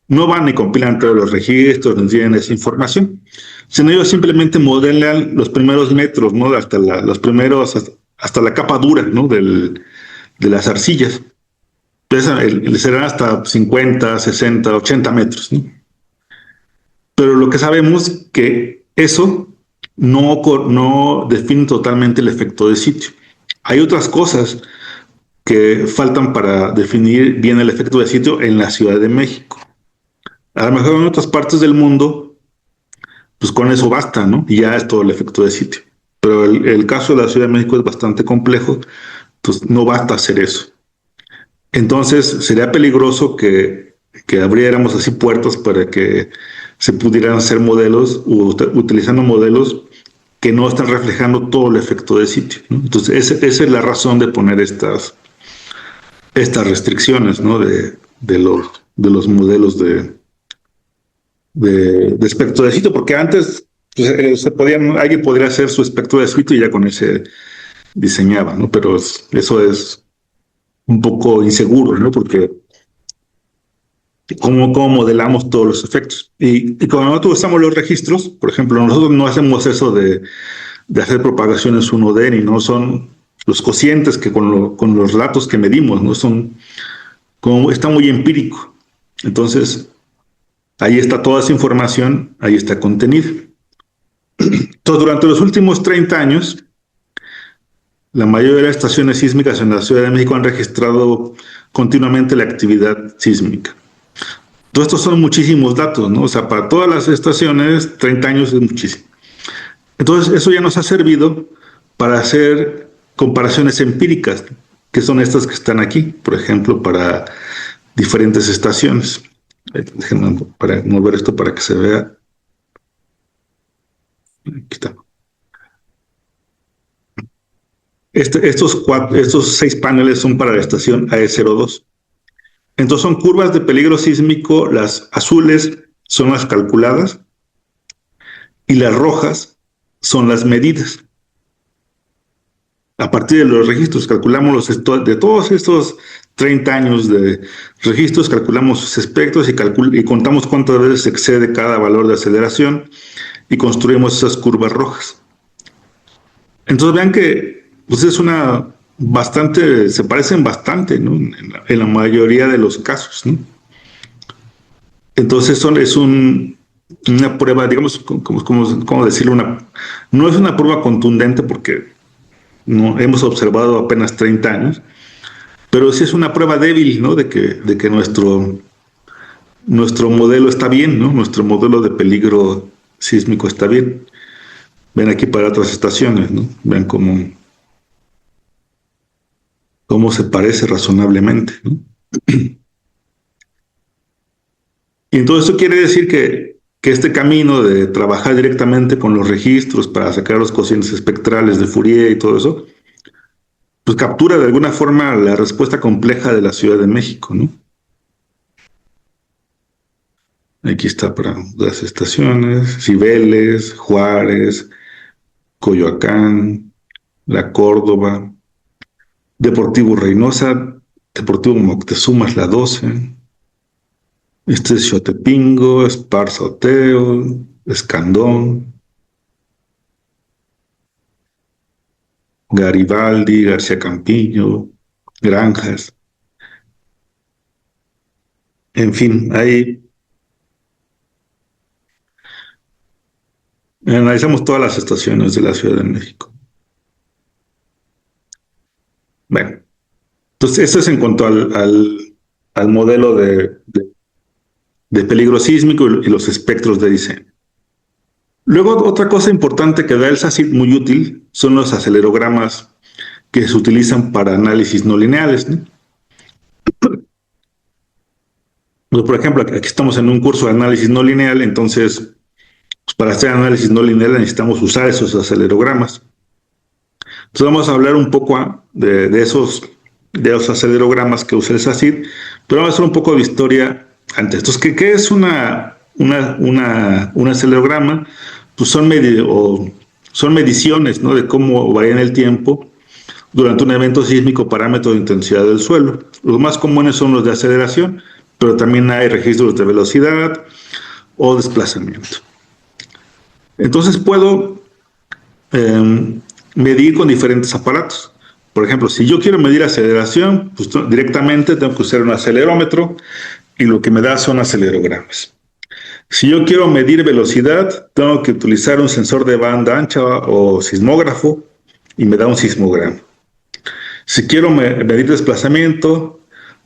no van ni compilan todos los registros, ni tienen esa información, sino ellos simplemente modelan los primeros metros, ¿no? Hasta la capa dura, ¿no? De las arcillas. Entonces, serán hasta 50, 60, 80 metros, ¿no? Pero lo que sabemos es que eso no define totalmente el efecto de sitio. Hay otras cosas que faltan para definir bien el efecto de sitio en la Ciudad de México. A lo mejor en otras partes del mundo, pues con eso basta, ¿no? Y ya es todo el efecto de sitio. Pero el caso de la Ciudad de México es bastante complejo, entonces no basta hacer eso. Entonces sería peligroso que abriéramos así puertas para que se pudieran hacer modelos utilizando modelos que no están reflejando todo el efecto de sitio, ¿no? Entonces esa es la razón de poner estas restricciones, ¿no? de los modelos de espectro de sitio, porque antes pues, alguien podría hacer su espectro de sitio y ya con ese diseñaba, ¿no? Pero eso es un poco inseguro, ¿no? Porque ¿cómo modelamos todos los efectos? Y cuando nosotros usamos los registros, por ejemplo, nosotros no hacemos eso de hacer propagaciones 1D, ni no son los cocientes que con los datos que medimos, ¿no? Está muy empírico. Entonces, ahí está toda esa información, ahí está contenida. Entonces, durante los últimos 30 años, la mayoría de las estaciones sísmicas en la Ciudad de México han registrado continuamente la actividad sísmica. Todos estos son muchísimos datos, ¿no? O sea, para todas las estaciones, 30 años es muchísimo. Entonces, eso ya nos ha servido para hacer comparaciones empíricas, que son estas que están aquí, por ejemplo, para diferentes estaciones. Déjenme para mover esto para que se vea. Aquí está. Estos 6 paneles son para la estación AE02. Entonces son curvas de peligro sísmico, las azules son las calculadas y las rojas son las medidas. A partir de los registros calculamos de todos estos 30 años de registros, calculamos sus espectros y contamos cuántas veces se excede cada valor de aceleración y construimos esas curvas rojas. Entonces vean que pues se parecen bastante, ¿no? En la mayoría de los casos, ¿no? Entonces es una prueba, digamos, ¿cómo decirlo? No es una prueba contundente porque no hemos observado apenas 30 años, pero sí es una prueba débil, ¿no? De que nuestro modelo está bien, ¿no? Nuestro modelo de peligro sísmico está bien. Ven aquí para otras estaciones, ¿no? Vean cómo se parece razonablemente, ¿no? Y entonces eso quiere decir que este camino de trabajar directamente con los registros para sacar los cocientes espectrales de Fourier y todo eso, pues captura de alguna forma la respuesta compleja de la Ciudad de México, ¿no? Aquí está para las estaciones, Cibeles, Juárez, Coyoacán, La Córdoba, Deportivo Reynosa, Deportivo Moctezuma es la 12, este es Xotepingo, Esparza Oteo, Escandón, Garibaldi, García Campillo, Granjas. En fin, ahí analizamos todas las estaciones de la Ciudad de México. Bueno, entonces eso es en cuanto al modelo de peligro sísmico y los espectros de diseño. Luego, otra cosa importante que da el SACID muy útil son los acelerogramas que se utilizan para análisis no lineales, ¿no? Por ejemplo, aquí estamos en un curso de análisis no lineal, entonces, pues para hacer análisis no lineal necesitamos usar esos acelerogramas. Entonces vamos a hablar un poco de esos acelerogramas que usa el SACID, pero vamos a hacer un poco de historia antes. Entonces, ¿qué es un acelerograma? Pues son mediciones, ¿no?, de cómo varía en el tiempo durante un evento sísmico parámetro de intensidad del suelo. Los más comunes son los de aceleración, pero también hay registros de velocidad o desplazamiento. Entonces puedo medir con diferentes aparatos. Por ejemplo, si yo quiero medir aceleración, pues directamente tengo que usar un acelerómetro y lo que me da son acelerogramas. Si yo quiero medir velocidad, tengo que utilizar un sensor de banda ancha o sismógrafo y me da un sismograma. Si quiero medir desplazamiento,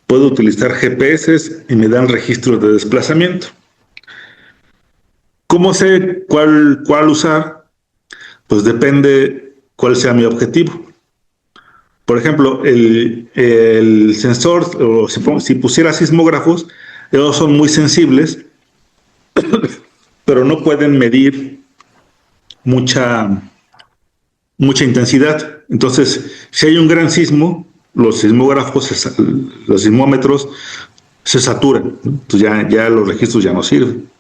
puedo utilizar GPS y me dan registros de desplazamiento. ¿Cómo sé cuál usar? Pues depende cuál sea mi objetivo. Por ejemplo, el sensor, o si pusiera sismógrafos, ellos son muy sensibles, pero no pueden medir mucha intensidad. Entonces, si hay un gran sismo, los sismómetros se saturan. Entonces ya los registros ya no sirven.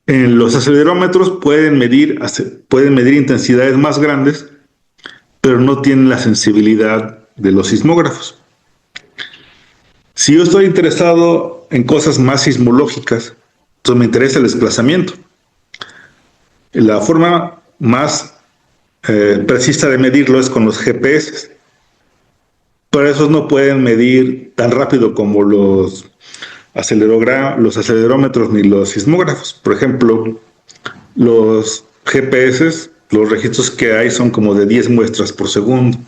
En los acelerómetros pueden medir intensidades más grandes, pero no tienen la sensibilidad de los sismógrafos. Si yo estoy interesado en cosas más sismológicas, entonces me interesa el desplazamiento. La forma más precisa de medirlo es con los GPS, pero esos no pueden medir tan rápido como los acelerómetros ni los sismógrafos. Por ejemplo, los GPS, los registros que hay son como de 10 muestras por segundo.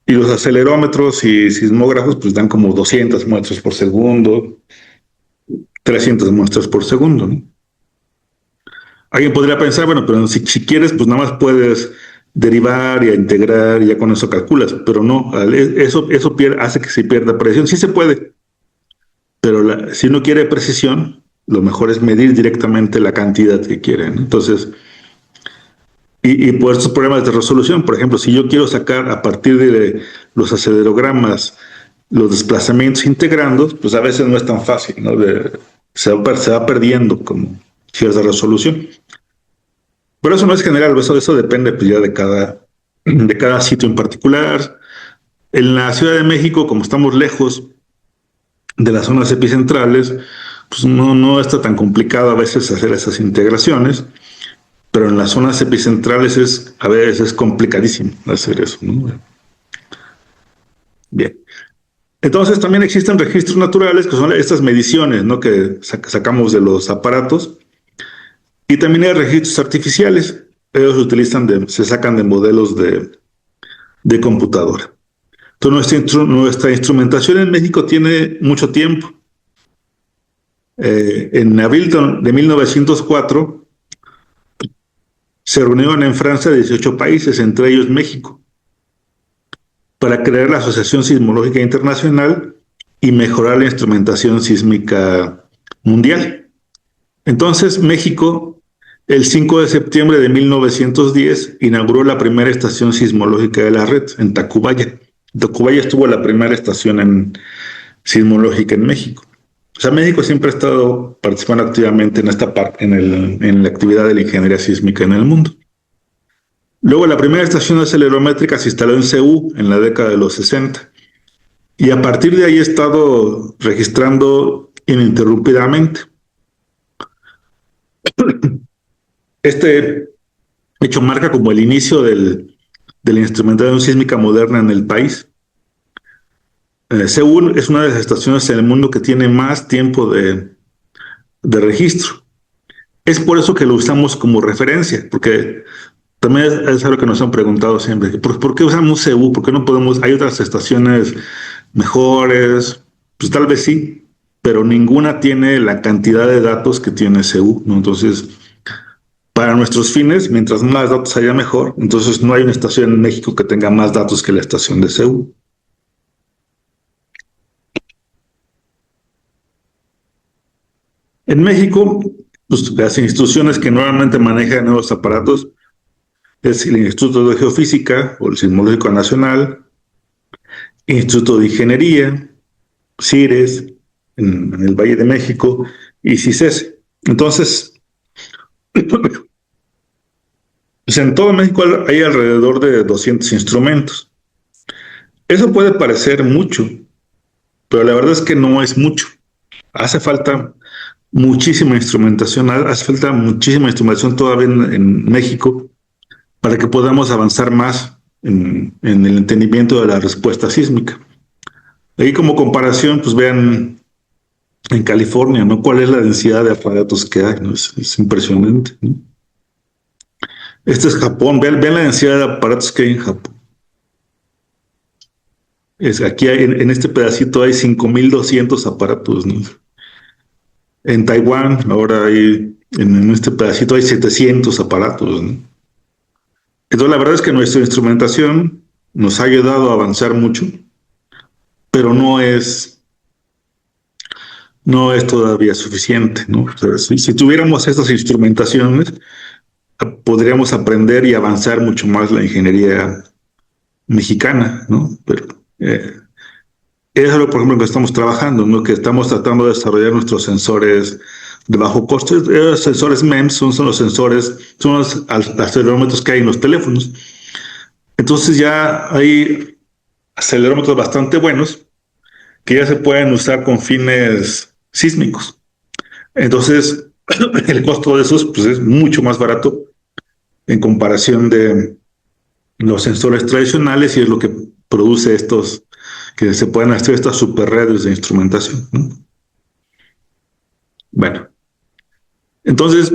Y los acelerómetros y sismógrafos pues dan como 200 muestras por segundo, 300 muestras por segundo, ¿no? Alguien podría pensar, bueno, pero si quieres, pues nada más puedes derivar y integrar y ya con eso calculas, pero no, eso hace que se pierda precisión. Sí se puede, pero si uno quiere precisión, lo mejor es medir directamente la cantidad que quieren. Entonces, y por estos problemas de resolución, por ejemplo, si yo quiero sacar a partir de los acelerogramas los desplazamientos integrandos, pues a veces no es tan fácil, ¿no? Se va perdiendo como cierta resolución. Pero eso no es general, eso depende pues, ya de cada sitio en particular. En la Ciudad de México, como estamos lejos de las zonas epicentrales, pues no está tan complicado a veces hacer esas integraciones, pero en las zonas epicentrales a veces es complicadísimo hacer eso, ¿no? Bien. Entonces también existen registros naturales, que son estas mediciones, ¿no?, que sacamos de los aparatos. Y también hay registros artificiales. Ellos se sacan de modelos de computadora. Entonces nuestra instrumentación en México tiene mucho tiempo. En abril de 1904 se reunieron en Francia 18 países, entre ellos México, para crear la Asociación Sismológica Internacional y mejorar la instrumentación sísmica mundial. Entonces México, el 5 de septiembre de 1910, inauguró la primera estación sismológica de la red en Tacubaya. Tacubaya estuvo la primera estación sismológica en México. O sea, México siempre ha estado participando activamente en esta parte, en la actividad de la ingeniería sísmica en el mundo. Luego, la primera estación acelerométrica se instaló en Ceú en la década de los 60. Y a partir de ahí ha estado registrando ininterrumpidamente. Este hecho marca como el inicio de la instrumentación sísmica moderna en el país. Seúl es una de las estaciones en el mundo que tiene más tiempo de registro. Es por eso que lo usamos como referencia, porque también es algo que nos han preguntado siempre. ¿Por qué usamos Seúl? ¿Por qué no podemos? Hay otras estaciones mejores. Pues tal vez sí, pero ninguna tiene la cantidad de datos que tiene Seúl, ¿no? Entonces, para nuestros fines, mientras más datos haya mejor. Entonces no hay una estación en México que tenga más datos que la estación de Seúl. En México, pues, las instituciones que normalmente manejan nuevos aparatos Es el Instituto de Geofísica o el Sismológico Nacional, Instituto de Ingeniería, CIRES, en el Valle de México, y CICES. Entonces, pues en todo México hay alrededor de 200 instrumentos. Eso puede parecer mucho, pero la verdad es que no es mucho. Hace falta muchísima instrumentación, hace falta muchísima instrumentación todavía en México para que podamos avanzar más en el entendimiento de la respuesta sísmica. Ahí como comparación, pues vean en California, ¿no? ¿Cuál es la densidad de aparatos que hay? ¿No? Es impresionante, ¿no? Este es Japón, vean la densidad de aparatos que hay en Japón. Aquí en este pedacito hay 5.200 aparatos, ¿no? En Taiwán, ahora en este pedacito hay 700 aparatos, ¿no? Entonces, la verdad es que nuestra instrumentación nos ha ayudado a avanzar mucho, pero no es todavía suficiente, ¿no? O sea, si tuviéramos estas instrumentaciones, podríamos aprender y avanzar mucho más la ingeniería mexicana, ¿no? Pero es algo, por ejemplo, que estamos trabajando, ¿no? Que estamos tratando de desarrollar nuestros sensores de bajo costo. Los sensores MEMS son los sensores, son los acelerómetros que hay en los teléfonos. Entonces ya hay acelerómetros bastante buenos que ya se pueden usar con fines sísmicos. Entonces, el costo de esos pues, es mucho más barato en comparación de los sensores tradicionales y es lo que produce que se pueden hacer estas super redes de instrumentación, ¿no? Bueno, entonces,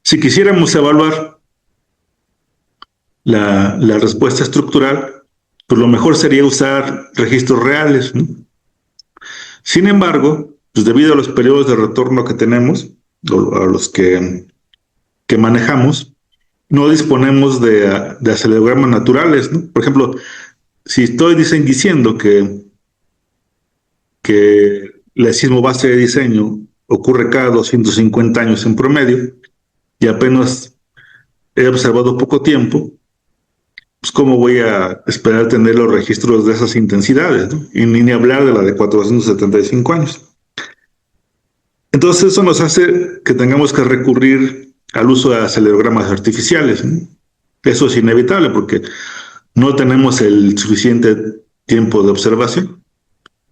si quisiéramos evaluar la respuesta estructural, pues lo mejor sería usar registros reales, ¿no? Sin embargo, pues debido a los periodos de retorno que tenemos, o a los que manejamos, no disponemos de acelerogramas naturales, ¿no? Por ejemplo, si estoy diciendo que el sismo base de diseño ocurre cada 250 años en promedio y apenas he observado poco tiempo, pues cómo voy a esperar tener los registros de esas intensidades, ¿no? Y ni hablar de la de 475 años. Entonces eso nos hace que tengamos que recurrir al uso de acelerogramas artificiales, ¿no? Eso es inevitable porque no tenemos el suficiente tiempo de observación.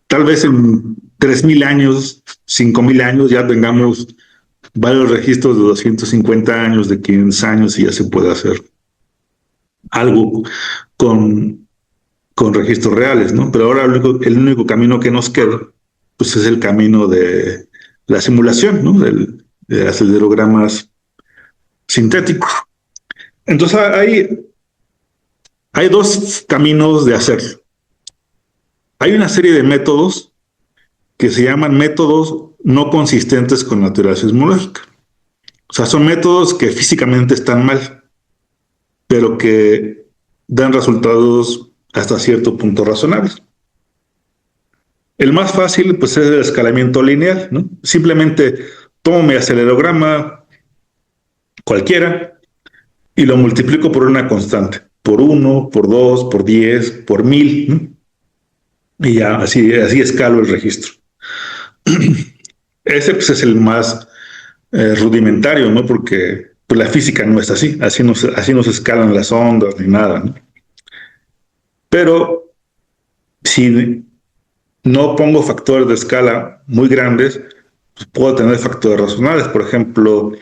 Tal vez en 3.000 años, 5.000 años ya tengamos varios registros de 250 años, de 500 años y ya se puede hacer algo con registros reales, ¿no? Pero ahora el único camino que nos queda pues es el camino de la simulación, ¿no? De acelerogramas sintéticos. Entonces hay dos caminos de hacerlo. Hay una serie de métodos que se llaman métodos no consistentes con la teoría sismológica. O sea, son métodos que físicamente están mal, pero que dan resultados hasta cierto punto razonables. El más fácil, pues, es el escalamiento lineal, ¿no? Simplemente tomo mi acelerograma cualquiera y lo multiplico por una constante, por 1, por 2, por 10, por 1000, ¿no? Y ya así escalo el registro. Ese pues, es el más rudimentario, ¿no? Porque pues, la física no es así no se escalan las ondas ni nada, ¿no? Pero si no pongo factores de escala muy grandes, pues puedo tener factores razonables. Por ejemplo,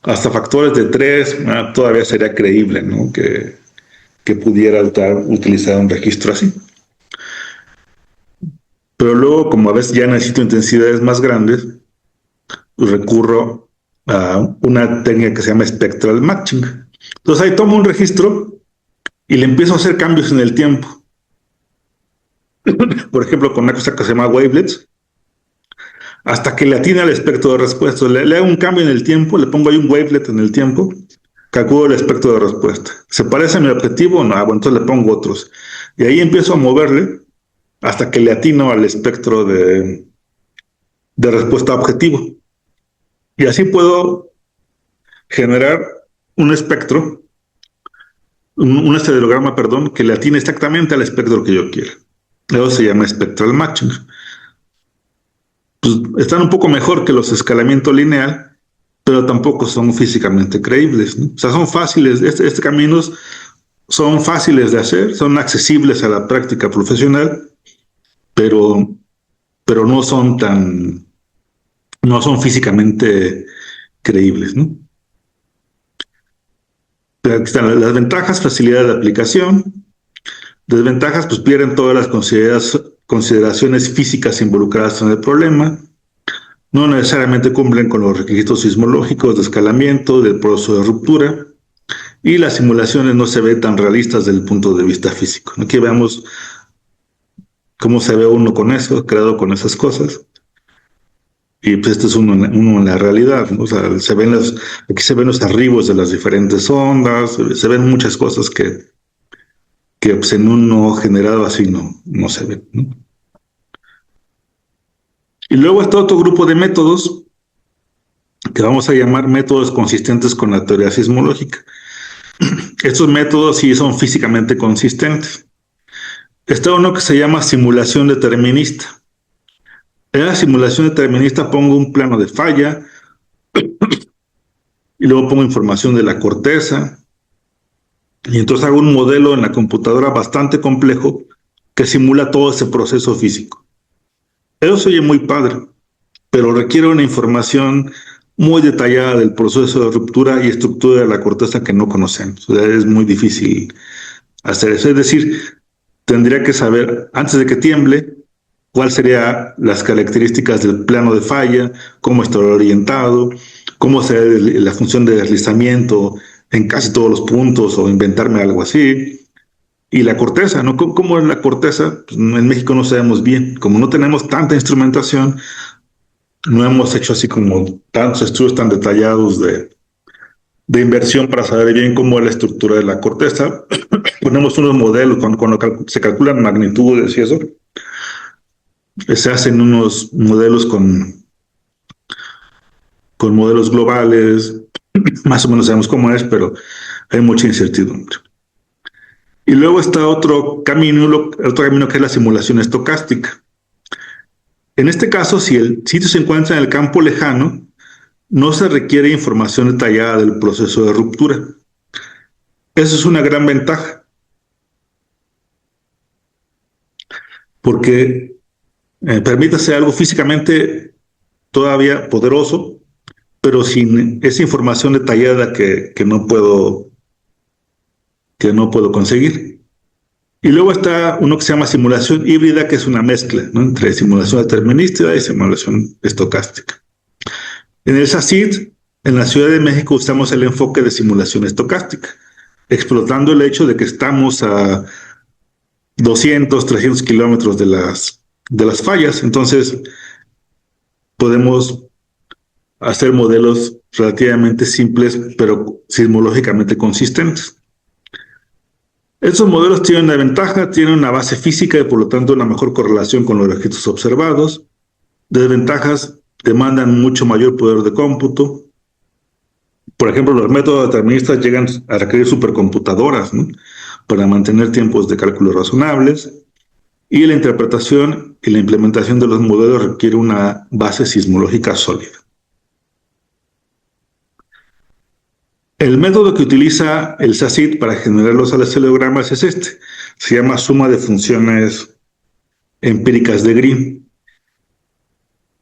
hasta factores de 3, todavía sería creíble, ¿no? Que pudiera utilizar un registro así. Pero luego, como a veces ya necesito intensidades más grandes, pues recurro a una técnica que se llama spectral matching. Entonces ahí tomo un registro y le empiezo a hacer cambios en el tiempo. Por ejemplo, con una cosa que se llama wavelets, hasta que le atina al espectro de respuesta. Le hago un cambio en el tiempo, le pongo ahí un wavelet en el tiempo, calculo el espectro de respuesta. ¿Se parece a mi objetivo? No, bueno, entonces le pongo otros. Y ahí empiezo a moverle hasta que le atino al espectro de respuesta objetivo. Y así puedo generar un espectro un acelerograma, perdón, que le atine exactamente al espectro que yo quiera. Eso se llama spectral matching. Pues están un poco mejor que los de escalamiento lineal, pero tampoco son físicamente creíbles, ¿no? O sea, son fáciles, este caminos son fáciles de hacer, son accesibles a la práctica profesional, pero no son físicamente creíbles, ¿no? Aquí están las ventajas: facilidad de aplicación. Desventajas: pues pierden todas las consideraciones físicas involucradas en el problema. No necesariamente cumplen con los requisitos sismológicos de escalamiento, del proceso de ruptura, y las simulaciones no se ven tan realistas desde el punto de vista físico. Aquí veamos cómo se ve uno con eso, creado con esas cosas. Y pues este es uno en la realidad, ¿no? O sea, aquí se ven los arribos de las diferentes ondas, se ven muchas cosas que pues en uno generado así no se ven, ¿no? Y luego está otro grupo de métodos que vamos a llamar métodos consistentes con la teoría sismológica. Estos métodos sí son físicamente consistentes. Está uno que se llama simulación determinista. En la simulación determinista pongo un plano de falla y luego pongo información de la corteza, y entonces hago un modelo en la computadora bastante complejo que simula todo ese proceso físico. Eso se oye muy padre, pero requiere una información muy detallada del proceso de ruptura y estructura de la corteza que no conocemos. O sea, es muy difícil hacer eso. Es decir, tendría que saber, antes de que tiemble, cuáles serían las características del plano de falla, cómo está orientado, cómo será la función de deslizamiento en casi todos los puntos, o inventarme algo así. Y la corteza, ¿no? ¿Cómo es la corteza? Pues en México no sabemos bien. Como no tenemos tanta instrumentación, no hemos hecho así como tantos estudios tan detallados de inversión para saber bien cómo es la estructura de la corteza. Ponemos unos modelos cuando se calculan magnitudes y eso. Se hacen unos modelos con modelos globales. Más o menos sabemos cómo es, pero hay mucha incertidumbre. Y luego está otro camino que es la simulación estocástica. En este caso, si el sitio se encuentra en el campo lejano, no se requiere información detallada del proceso de ruptura. Eso es una gran ventaja, porque permite hacer algo físicamente todavía poderoso, pero sin esa información detallada que no puedo conseguir. Y luego está uno que se llama simulación híbrida, que es una mezcla, ¿no?, entre simulación determinística y simulación estocástica. En el SACID, en la Ciudad de México, usamos el enfoque de simulación estocástica, explotando el hecho de que estamos a 200, 300 kilómetros de las fallas. Entonces, podemos hacer modelos relativamente simples, pero sismológicamente consistentes. Estos modelos tienen una ventaja: tienen una base física y por lo tanto una mejor correlación con los registros observados. Desventajas: demandan mucho mayor poder de cómputo. Por ejemplo, los métodos deterministas llegan a requerir supercomputadoras, ¿no?, para mantener tiempos de cálculo razonables. Y la interpretación y la implementación de los modelos requiere una base sismológica sólida. El método que utiliza el SACID para generar los acelerogramas es este. Se llama suma de funciones empíricas de Green.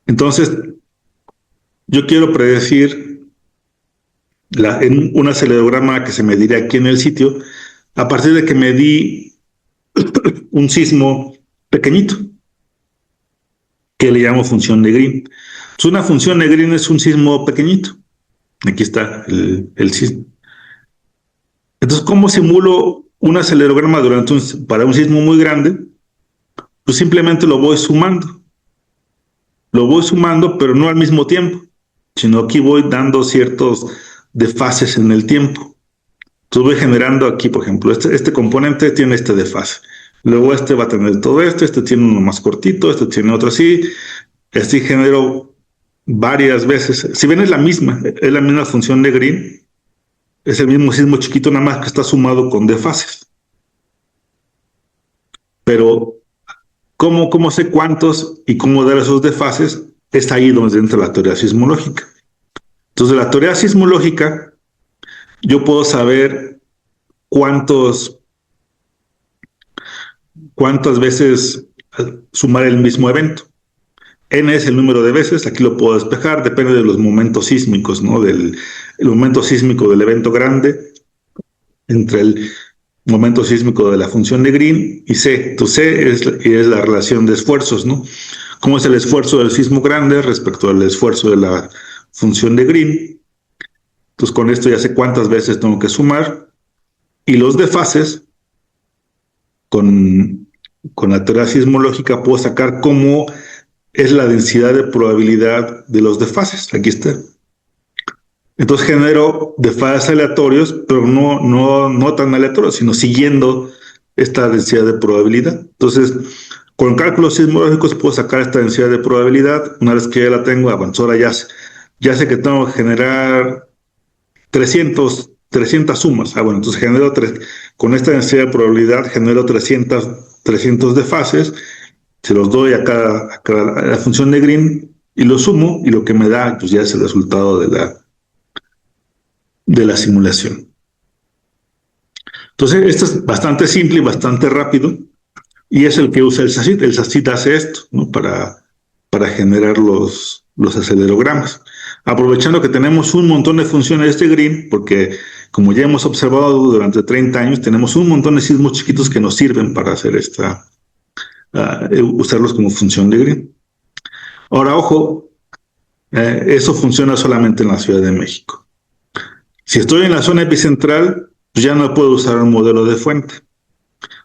Entonces, yo quiero predecir en un acelerograma que se medirá aquí en el sitio, a partir de que medí un sismo pequeñito, que le llamo función de Green. Entonces, una función de Green es un sismo pequeñito. Aquí está el sismo. Entonces, ¿cómo simulo un acelerograma para un sismo muy grande? Pues simplemente lo voy sumando. Lo voy sumando, pero no al mismo tiempo, sino aquí voy dando ciertos desfases en el tiempo. Entonces voy generando aquí, por ejemplo, este componente tiene este desfase. Luego este va a tener todo esto, este tiene uno más cortito, este tiene otro así. Así genero varias veces. Si bien es la misma función de Green, Es el mismo sismo chiquito, nada más que está sumado con desfases. Pero, ¿cómo sé cuántos y cómo dar esos desfases? Está ahí donde entra la teoría sismológica. Entonces, la teoría sismológica, yo puedo saber cuántas veces sumar el mismo evento. N es el número de veces, aquí lo puedo despejar, depende de los momentos sísmicos, ¿no? El momento sísmico del evento grande, entre el momento sísmico de la función de Green y C. Entonces, C es la relación de esfuerzos, ¿no? ¿Cómo es el esfuerzo del sismo grande respecto al esfuerzo de la función de Green? Entonces, con esto ya sé cuántas veces tengo que sumar. Y los desfases, con la teoría sismológica, puedo sacar cómo es la densidad de probabilidad de los desfases. Aquí está. Entonces genero desfases aleatorios, pero no tan aleatorios, sino siguiendo esta densidad de probabilidad. Entonces, con cálculos sismológicos puedo sacar esta densidad de probabilidad. Una vez que ya la tengo, ahora ya sé que tengo que generar 300 sumas. Bueno, entonces con esta densidad de probabilidad genero 300 desfases, se los doy a la función de Green y lo sumo, y lo que me da pues ya es el resultado de la simulación. Entonces, esto es bastante simple y bastante rápido, y es el que usa el SACIT. El SACIT hace esto, ¿no? para generar los acelerogramas. Aprovechando que tenemos un montón de funciones de Green, porque como ya hemos observado durante 30 años, tenemos un montón de sismos chiquitos que nos sirven para hacer usarlos como función de Green. Ahora, ojo, eso funciona solamente en la Ciudad de México. Si estoy en la zona epicentral, pues ya no puedo usar un modelo de fuente,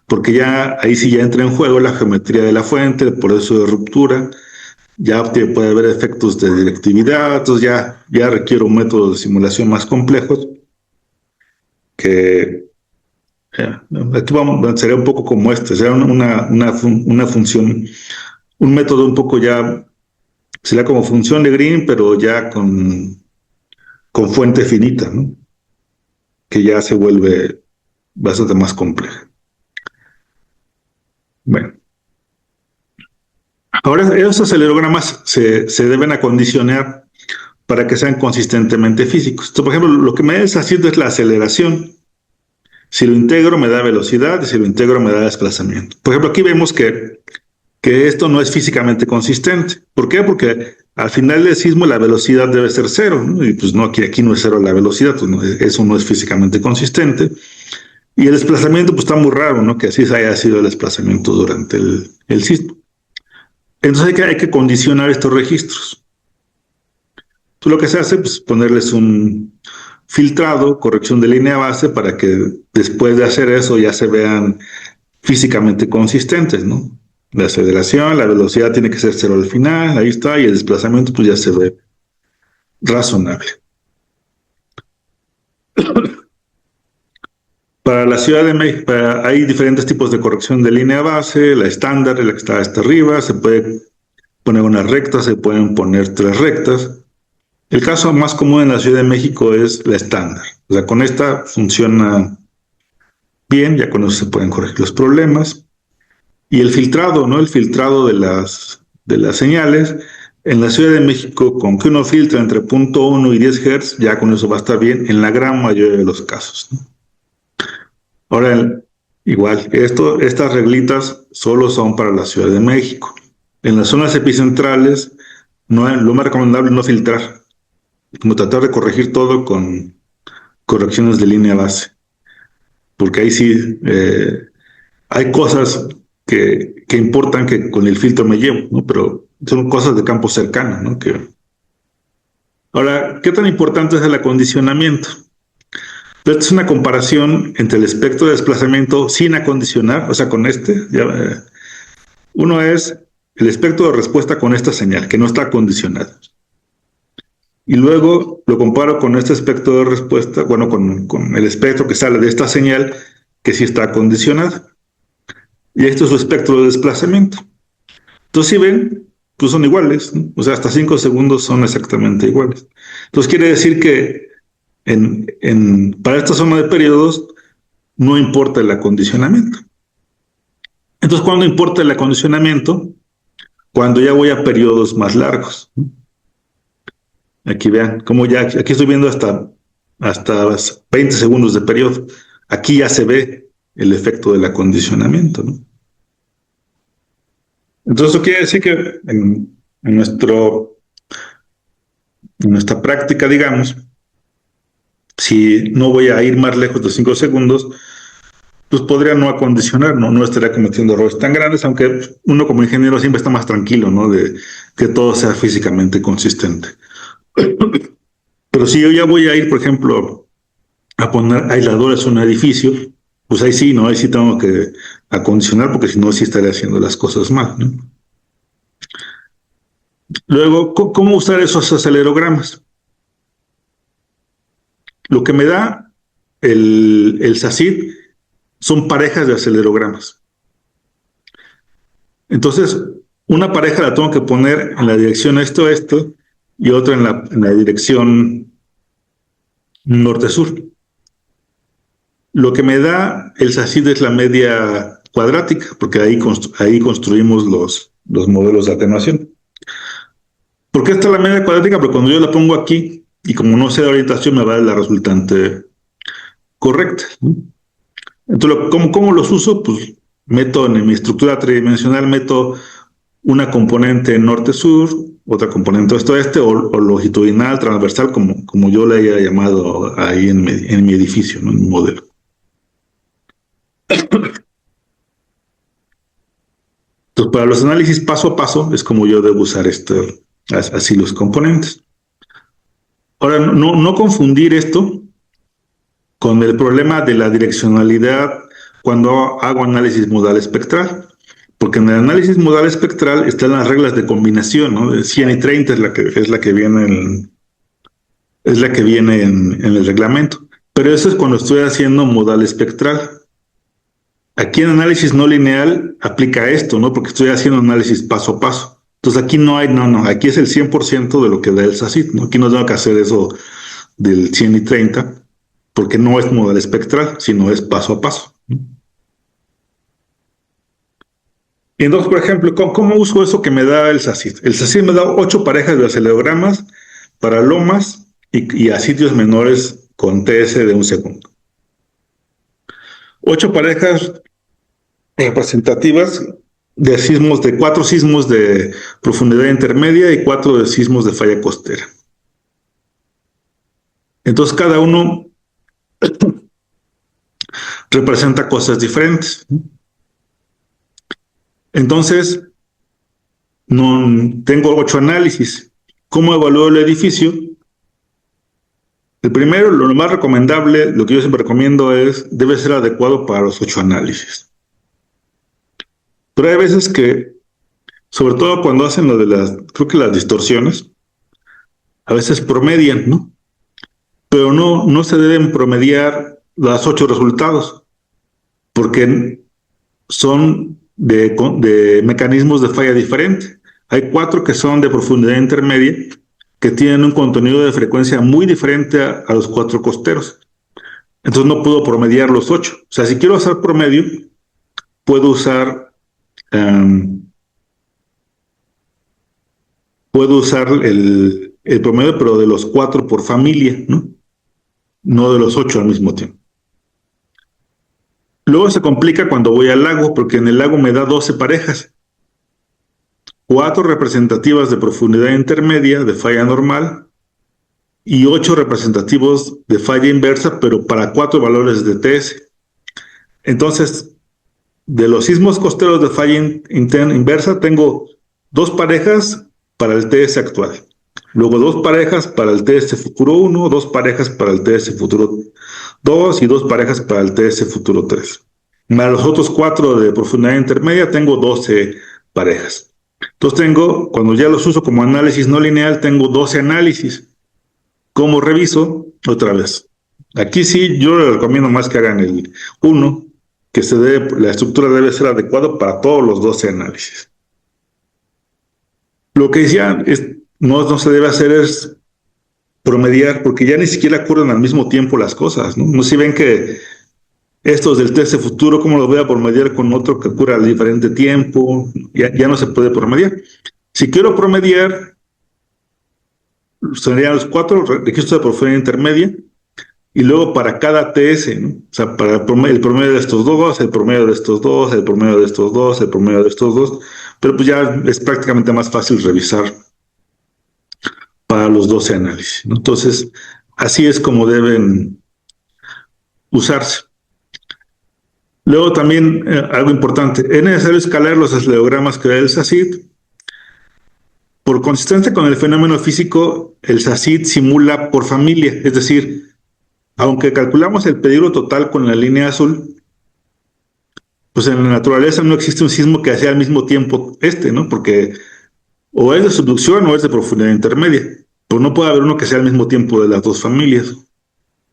porque ahí sí ya entra en juego la geometría de la fuente, el proceso de ruptura, ya puede haber efectos de directividad, entonces ya requiero métodos de simulación más complejos, que aquí sería un poco como sería una función, un método un poco sería como función de Green, pero ya con fuente finita, ¿no? Que ya se vuelve bastante más compleja. Bueno. Ahora, esos acelerogramas se deben acondicionar para que sean consistentemente físicos. Entonces, por ejemplo, lo que me está haciendo es la aceleración. Si lo integro, me da velocidad, y si lo integro, me da desplazamiento. Por ejemplo, aquí vemos que esto no es físicamente consistente. ¿Por qué? Porque al final del sismo la velocidad debe ser cero, ¿no? Y pues no, aquí no es cero la velocidad, pues no, eso no es físicamente consistente. Y el desplazamiento pues está muy raro, ¿no? Que así haya sido el desplazamiento durante el sismo. Entonces hay que condicionar estos registros. Entonces lo que se hace es pues, ponerles un filtrado, corrección de línea base, para que después de hacer eso ya se vean físicamente consistentes, ¿no? La aceleración, la velocidad tiene que ser cero al final, ahí está, y el desplazamiento pues ya se ve razonable. Para la Ciudad de México hay diferentes tipos de corrección de línea base, la estándar, la que está hasta arriba, se puede poner una recta, se pueden poner 3 rectas. El caso más común en la Ciudad de México es la estándar. O sea, con esta funciona bien, ya con eso se pueden corregir los problemas. Y el filtrado, ¿no? El filtrado de las señales. En la Ciudad de México, con que uno filtra entre 0.1 y 10 Hz, ya con eso va a estar bien en la gran mayoría de los casos, ¿no? Ahora, igual, estas reglitas solo son para la Ciudad de México. En las zonas epicentrales, lo más recomendable es no filtrar, como tratar de corregir todo con correcciones de línea base, porque ahí sí hay cosas que importan que con el filtro me llevo, ¿no? Pero son cosas de campo cercano, ¿no? Ahora, ¿qué tan importante es el acondicionamiento? Esta es una comparación entre el espectro de desplazamiento sin acondicionar, o sea, con uno es el espectro de respuesta con esta señal, que no está acondicionado. Y luego lo comparo con este espectro de respuesta, bueno, con el espectro que sale de esta señal, que sí está acondicionado. Y esto es su espectro de desplazamiento. Entonces, si ven, pues son iguales, ¿no? O sea, hasta 5 segundos son exactamente iguales. Entonces, quiere decir que para esta zona de periodos no importa el acondicionamiento. Entonces, ¿cuándo importa el acondicionamiento? Cuando ya voy a periodos más largos. Aquí vean, como ya aquí estoy viendo hasta 20 segundos de periodo. Aquí ya se ve el efecto del acondicionamiento, ¿no? Entonces, eso quiere decir que en nuestra práctica, digamos, si no voy a ir más lejos de 5 segundos, pues podría no acondicionar, no estaría cometiendo errores tan grandes, aunque uno como ingeniero siempre está más tranquilo, ¿no? De que todo sea físicamente consistente. Pero si yo ya voy a ir, por ejemplo, a poner aisladores en un edificio, pues ahí sí, ¿no? Ahí sí tengo que acondicionar, porque si no, sí estaría haciendo las cosas mal, ¿no? Luego, ¿cómo usar esos acelerogramas? Lo que me da el SACID son parejas de acelerogramas. Entonces, una pareja la tengo que poner en la dirección esto, y otra en la dirección norte-sur. Lo que me da el SACID es la media cuadrática, porque ahí construimos los modelos de atenuación. ¿Por qué está la media cuadrática? Porque cuando yo la pongo aquí, y como no sé de orientación, me va a dar la resultante correcta. Entonces, ¿cómo los uso? Pues meto en mi estructura tridimensional, meto una componente norte-sur, otra componente oeste-oeste, o longitudinal, transversal, como yo le haya llamado ahí en mi edificio, ¿no? En mi modelo. Entonces, para los análisis paso a paso, es como yo debo usar así los componentes. Ahora, no confundir esto con el problema de la direccionalidad cuando hago análisis modal espectral. Porque en el análisis modal espectral están las reglas de combinación, ¿no? De 100 y 30 es la que viene en el reglamento. Pero eso es cuando estoy haciendo modal espectral. Aquí en análisis no lineal aplica esto, ¿no? Porque estoy haciendo análisis paso a paso. Entonces aquí no, aquí es el 100% de lo que da el SACID, ¿no? Aquí no tengo que hacer eso del 100 y 30, porque no es modal espectral, sino es paso a paso. Y entonces, por ejemplo, ¿cómo uso eso que me da el SACID? El SACID me da 8 parejas de acelerogramas para lomas y a sitios menores con TS de 1 segundo. 8 parejas representativas de 4 sismos de profundidad intermedia y 4 de sismos de falla costera. Entonces, cada uno representa cosas diferentes. Entonces, tengo 8 análisis. ¿Cómo evalúo el edificio? El primero, lo más recomendable, lo que yo siempre recomiendo debe ser adecuado para los 8 análisis. Pero hay veces que, sobre todo cuando hacen lo de creo que las distorsiones, a veces promedian, ¿no? Pero no se deben promediar los 8 resultados, porque son de mecanismos de falla diferente. Hay 4 que son de profundidad intermedia, que tienen un contenido de frecuencia muy diferente a los 4 costeros. Entonces no puedo promediar los 8. O sea, si quiero hacer promedio, puedo usar el promedio, pero de los 4 por familia, ¿no? No de los 8 al mismo tiempo. Luego se complica cuando voy al lago, porque en el lago me da 12 parejas. 4 representativas de profundidad intermedia de falla normal y 8 representativos de falla inversa, pero para 4 valores de TS. Entonces, de los sismos costeros de falla inversa, tengo 2 parejas para el TS actual. Luego 2 parejas para el TS futuro 1, 2 parejas para el TS futuro 2 y 2 parejas para el TS futuro 3. Más los otros 4 de profundidad intermedia, tengo 12 parejas. Entonces cuando ya los uso como análisis no lineal, tengo 12 análisis. ¿Cómo reviso? Otra vez. Aquí sí, yo les recomiendo más que hagan el 1, que la estructura debe ser adecuada para todos los 12 análisis. Lo que ya no se debe hacer es promediar, porque ya ni siquiera ocurren al mismo tiempo las cosas, ¿no? No sé si ven que estos del test de futuro, ¿cómo lo voy a promediar con otro que ocurre al diferente tiempo? Ya no se puede promediar. Si quiero promediar, serían los 4 registros de porfirina intermedia, y luego para cada TS, ¿no? O sea, para el promedio de estos dos, el promedio de estos dos, el promedio de estos dos, el promedio de estos dos, pero pues ya es prácticamente más fácil revisar para los 12 análisis, ¿no? Entonces, así es como deben usarse. Luego también, algo importante, es necesario escalar los esclerogramas que da el SACID. Por consistencia con el fenómeno físico, el SACID simula por familia, es decir, aunque calculamos el peligro total con la línea azul, pues en la naturaleza no existe un sismo que sea al mismo tiempo ¿no? Porque o es de subducción o es de profundidad intermedia. Pues no puede haber uno que sea al mismo tiempo de las dos familias.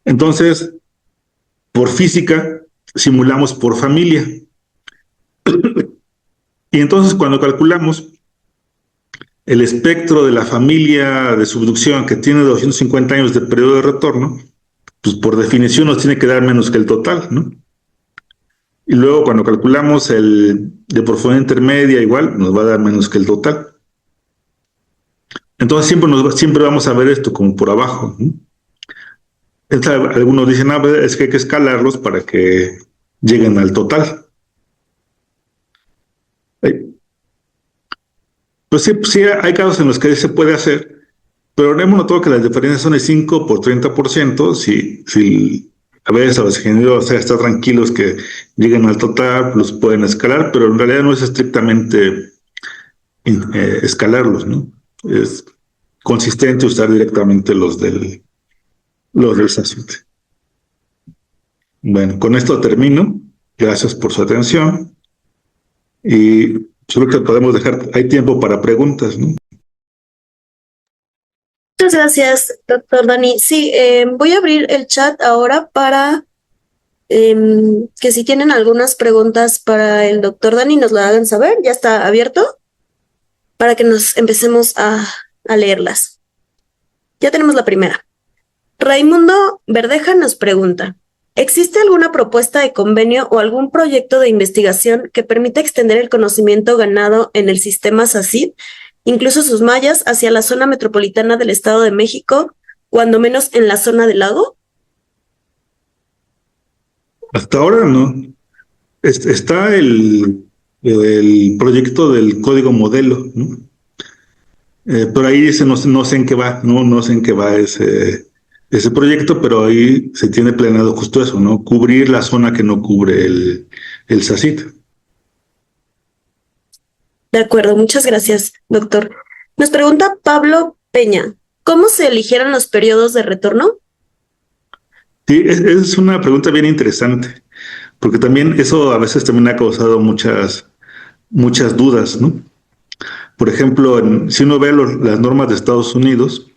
Entonces, por física, simulamos por familia. Y entonces cuando calculamos el espectro de la familia de subducción que tiene 250 años de periodo de retorno, pues por definición nos tiene que dar menos que el total, ¿no? Y luego cuando calculamos el de profundidad intermedia, igual nos va a dar menos que el total. Entonces siempre vamos a ver esto como por abajo, ¿no? Algunos dicen, es que hay que escalarlos para que lleguen al total. Pues sí, hay casos en los que se puede hacer, pero hemos notado que las diferencias son de 5 por 30%. Si a veces a los ingenieros están tranquilos que lleguen al total, los pueden escalar, pero en realidad no es estrictamente escalarlos, ¿no? Es consistente usar directamente los del SACID. Bueno, con esto termino. Gracias por su atención. Y yo creo que podemos dejar, hay tiempo para preguntas, ¿no? Muchas gracias, doctor Dani. Sí, voy a abrir el chat ahora para que si tienen algunas preguntas para el doctor Dani nos lo hagan saber. Ya está abierto para que nos empecemos a leerlas. Ya tenemos la primera. Raimundo Verdeja nos pregunta, ¿existe alguna propuesta de convenio o algún proyecto de investigación que permita extender el conocimiento ganado en el sistema SACID, incluso sus mallas, hacia la zona metropolitana del Estado de México, cuando menos en la zona del lago? Hasta ahora no. Está el proyecto del código modelo, ¿no? Pero ahí no sé en qué va, no sé en qué va ese proyecto, pero ahí se tiene planeado justo eso, ¿no? Cubrir la zona que no cubre el SACID. De acuerdo, muchas gracias, doctor. Nos pregunta Pablo Peña, ¿cómo se eligieron los periodos de retorno? Sí, es una pregunta bien interesante, porque también eso a veces también ha causado muchas dudas, ¿no? Por ejemplo, si uno ve las normas de Estados Unidos,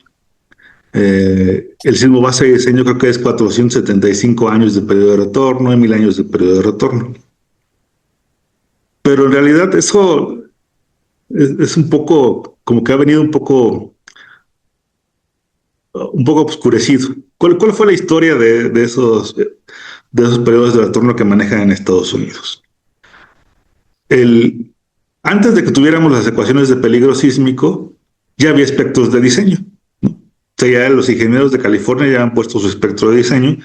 el sismo base de diseño creo que es 475 años de periodo de retorno y 1000 años de periodo de retorno. Pero en realidad eso es un poco, como que ha venido un poco oscurecido. ¿Cuál fue la historia de esos periodos de retorno que manejan en Estados Unidos? Antes de que tuviéramos las ecuaciones de peligro sísmico, ya había espectros de diseño, ¿no? O sea, ya los ingenieros de California ya han puesto su espectro de diseño,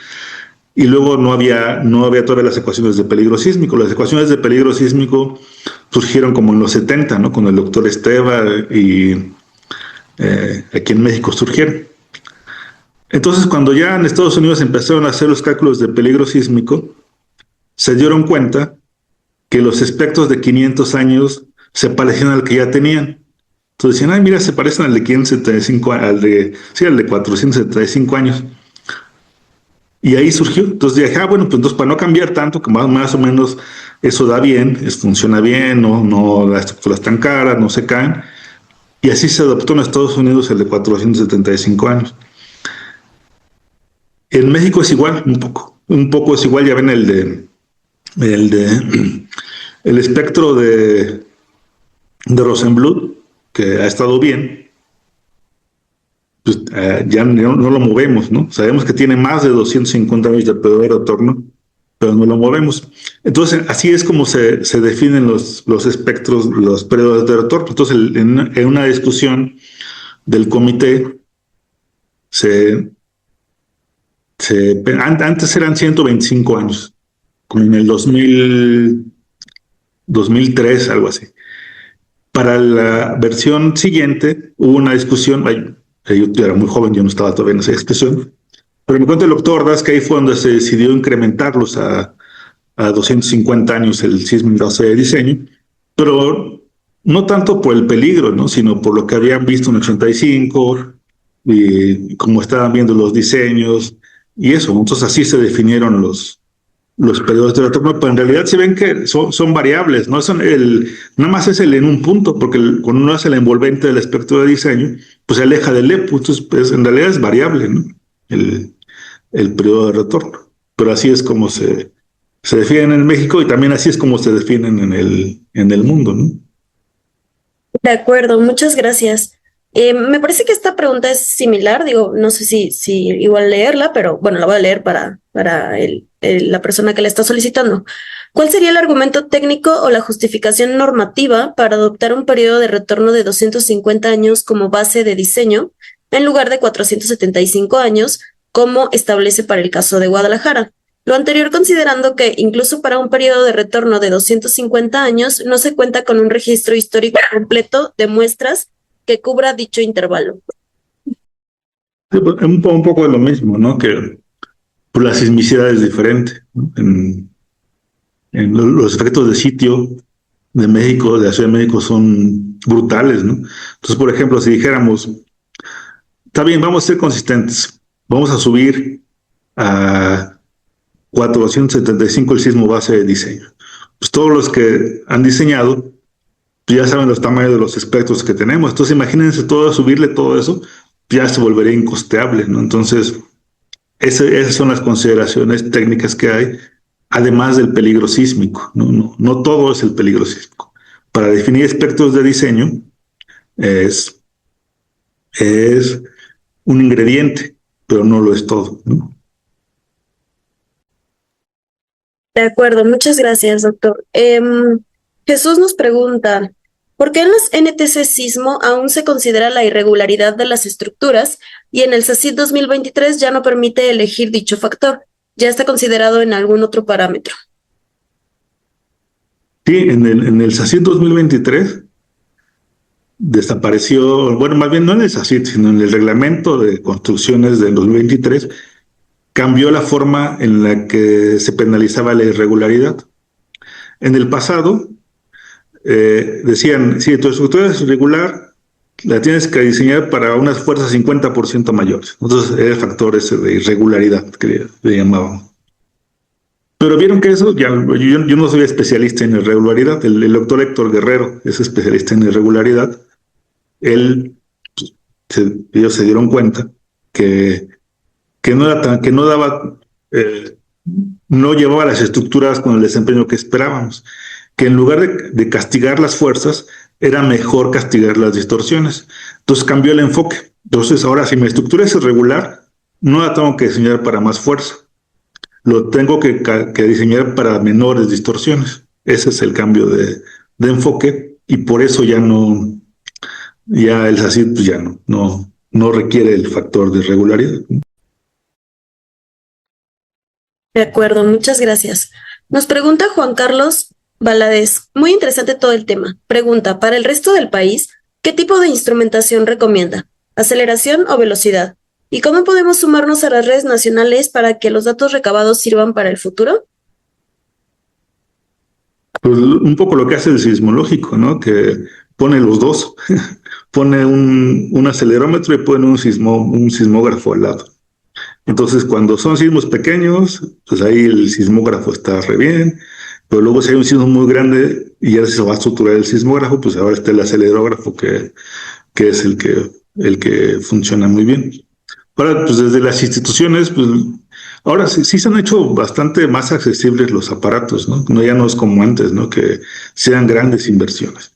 y luego no había todavía las ecuaciones de peligro sísmico. Las ecuaciones de peligro sísmico surgieron como en los 70, ¿no? Con el doctor Esteva y aquí en México surgieron. Entonces, cuando ya en Estados Unidos empezaron a hacer los cálculos de peligro sísmico, se dieron cuenta que los espectros de 500 años se parecían al que ya tenían. Entonces decían, mira, se parecen al de 575, al de 475 años. Y ahí surgió. Entonces dije, bueno, pues entonces para no cambiar tanto, que más o menos eso da bien, funciona bien, no las estructuras tan caras, no se caen. Y así se adoptó en Estados Unidos el de 475 años. En México es igual, un poco es igual. Ya ven el espectro de Rosenbluth, que ha estado bien. pues ya no lo movemos, ¿no? Sabemos que tiene más de 250 años de periodo de retorno, pero no lo movemos. Entonces, así es como se definen los espectros, los periodos de retorno. Entonces, en una discusión del comité, antes eran 125 años, como en el 2003, algo así. Para la versión siguiente hubo una discusión, yo era muy joven, yo no estaba todavía en esa discusión, pero me cuenta el doctor Ordaz que ahí fue donde se decidió incrementarlos a 250 años el sismo en base de diseño, pero no tanto por el peligro, ¿no? Sino por lo que habían visto en 85 y cómo estaban viendo los diseños y eso. Entonces así se definieron los periodos de retorno, pero en realidad se ven que son variables, ¿no? Nada más es el en un punto, porque cuando uno hace el envolvente del espectro de diseño, pues se aleja del EPU, entonces pues, en realidad es variable, ¿no? El periodo de retorno. Pero así es como se definen en México y también así es como se definen en el mundo, ¿no? De acuerdo, muchas gracias. Me parece que esta pregunta es similar, digo, no sé si igual leerla, pero bueno, la voy a leer para la persona que la está solicitando. ¿Cuál sería el argumento técnico o la justificación normativa para adoptar un periodo de retorno de 250 años como base de diseño en lugar de 475 años, como establece para el caso de Guadalajara? Lo anterior considerando que incluso para un periodo de retorno de 250 años no se cuenta con un registro histórico completo de muestras que cubra dicho intervalo. Sí, pues, un poco de lo mismo, ¿no? Que pues, la sismicidad es diferente, ¿no? En los efectos de sitio de México, de la Ciudad de México, son brutales, ¿no? Entonces, por ejemplo, si dijéramos, está bien, vamos a ser consistentes, vamos a subir a 475 el sismo base de diseño. Pues todos los que han diseñado pues ya saben los tamaños de los espectros que tenemos. Entonces, imagínense subirle todo eso, ya se volvería incosteable, ¿no? Entonces, esas son las consideraciones técnicas que hay, además del peligro sísmico, ¿no? No todo es el peligro sísmico. Para definir espectros de diseño es un ingrediente, pero no lo es todo, ¿no? De acuerdo, muchas gracias, doctor. Jesús nos pregunta, ¿por qué en los NTC sismo aún se considera la irregularidad de las estructuras y en el SACID 2023 ya no permite elegir dicho factor? ¿Ya está considerado en algún otro parámetro? Sí, en el SACID 2023 desapareció, bueno, más bien no en el SACID, sino en el reglamento de construcciones del 2023, cambió la forma en la que se penalizaba la irregularidad. En el pasado, decían, si tu estructura es irregular, la tienes que diseñar para unas fuerzas 50% mayores. Entonces, era el factor ese de irregularidad que le llamaban. Pero vieron que eso, yo no soy especialista en irregularidad, el doctor Héctor Guerrero es especialista en irregularidad. Ellos se dieron cuenta que no era que no daba, no llevaba las estructuras con el desempeño que esperábamos, que en lugar de castigar las fuerzas, era mejor castigar las distorsiones. Entonces cambió el enfoque. Entonces ahora si mi estructura es irregular, no la tengo que diseñar para más fuerza, lo tengo que diseñar para menores distorsiones. Ese es el cambio de enfoque y por eso ya el SACID pues ya no requiere el factor de irregularidad. De acuerdo, muchas gracias. Nos pregunta Juan Carlos Valadez, muy interesante todo el tema. Pregunta, para el resto del país, ¿qué tipo de instrumentación recomienda? ¿Aceleración o velocidad? ¿Y cómo podemos sumarnos a las redes nacionales para que los datos recabados sirvan para el futuro? Pues un poco lo que hace el sismológico, ¿no? Que pone los dos, pone un acelerómetro y pone un sismógrafo al lado. Entonces, cuando son sismos pequeños, pues ahí el sismógrafo está re bien, pero luego si hay un sismo muy grande y ya se va a estructurar el sismógrafo, pues ahora está el acelerógrafo que es el que funciona muy bien. Ahora, pues desde las instituciones, pues ahora sí se han hecho bastante más accesibles los aparatos, ¿no? Ya no es como antes, ¿no? Que sean grandes inversiones.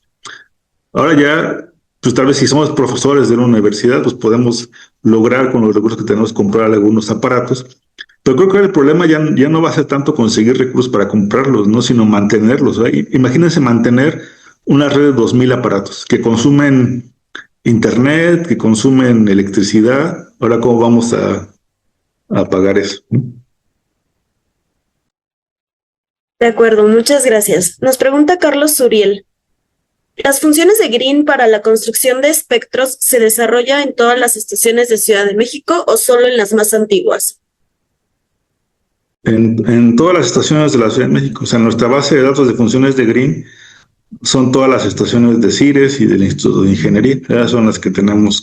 Ahora ya pues tal vez si somos profesores de una universidad, pues podemos lograr con los recursos que tenemos comprar algunos aparatos. Pero creo que el problema ya no va a ser tanto conseguir recursos para comprarlos, ¿no? Sino mantenerlos. Imagínense mantener una red de 2,000 aparatos que consumen internet, que consumen electricidad. Ahora, ¿cómo vamos a pagar eso? De acuerdo, muchas gracias. Nos pregunta Carlos Suriel. ¿Las funciones de Green para la construcción de espectros se desarrolla en todas las estaciones de Ciudad de México o solo en las más antiguas? En todas las estaciones de la Ciudad de México, o sea, nuestra base de datos de funciones de Green son todas las estaciones de CIRES y del Instituto de Ingeniería. Esas son las que tenemos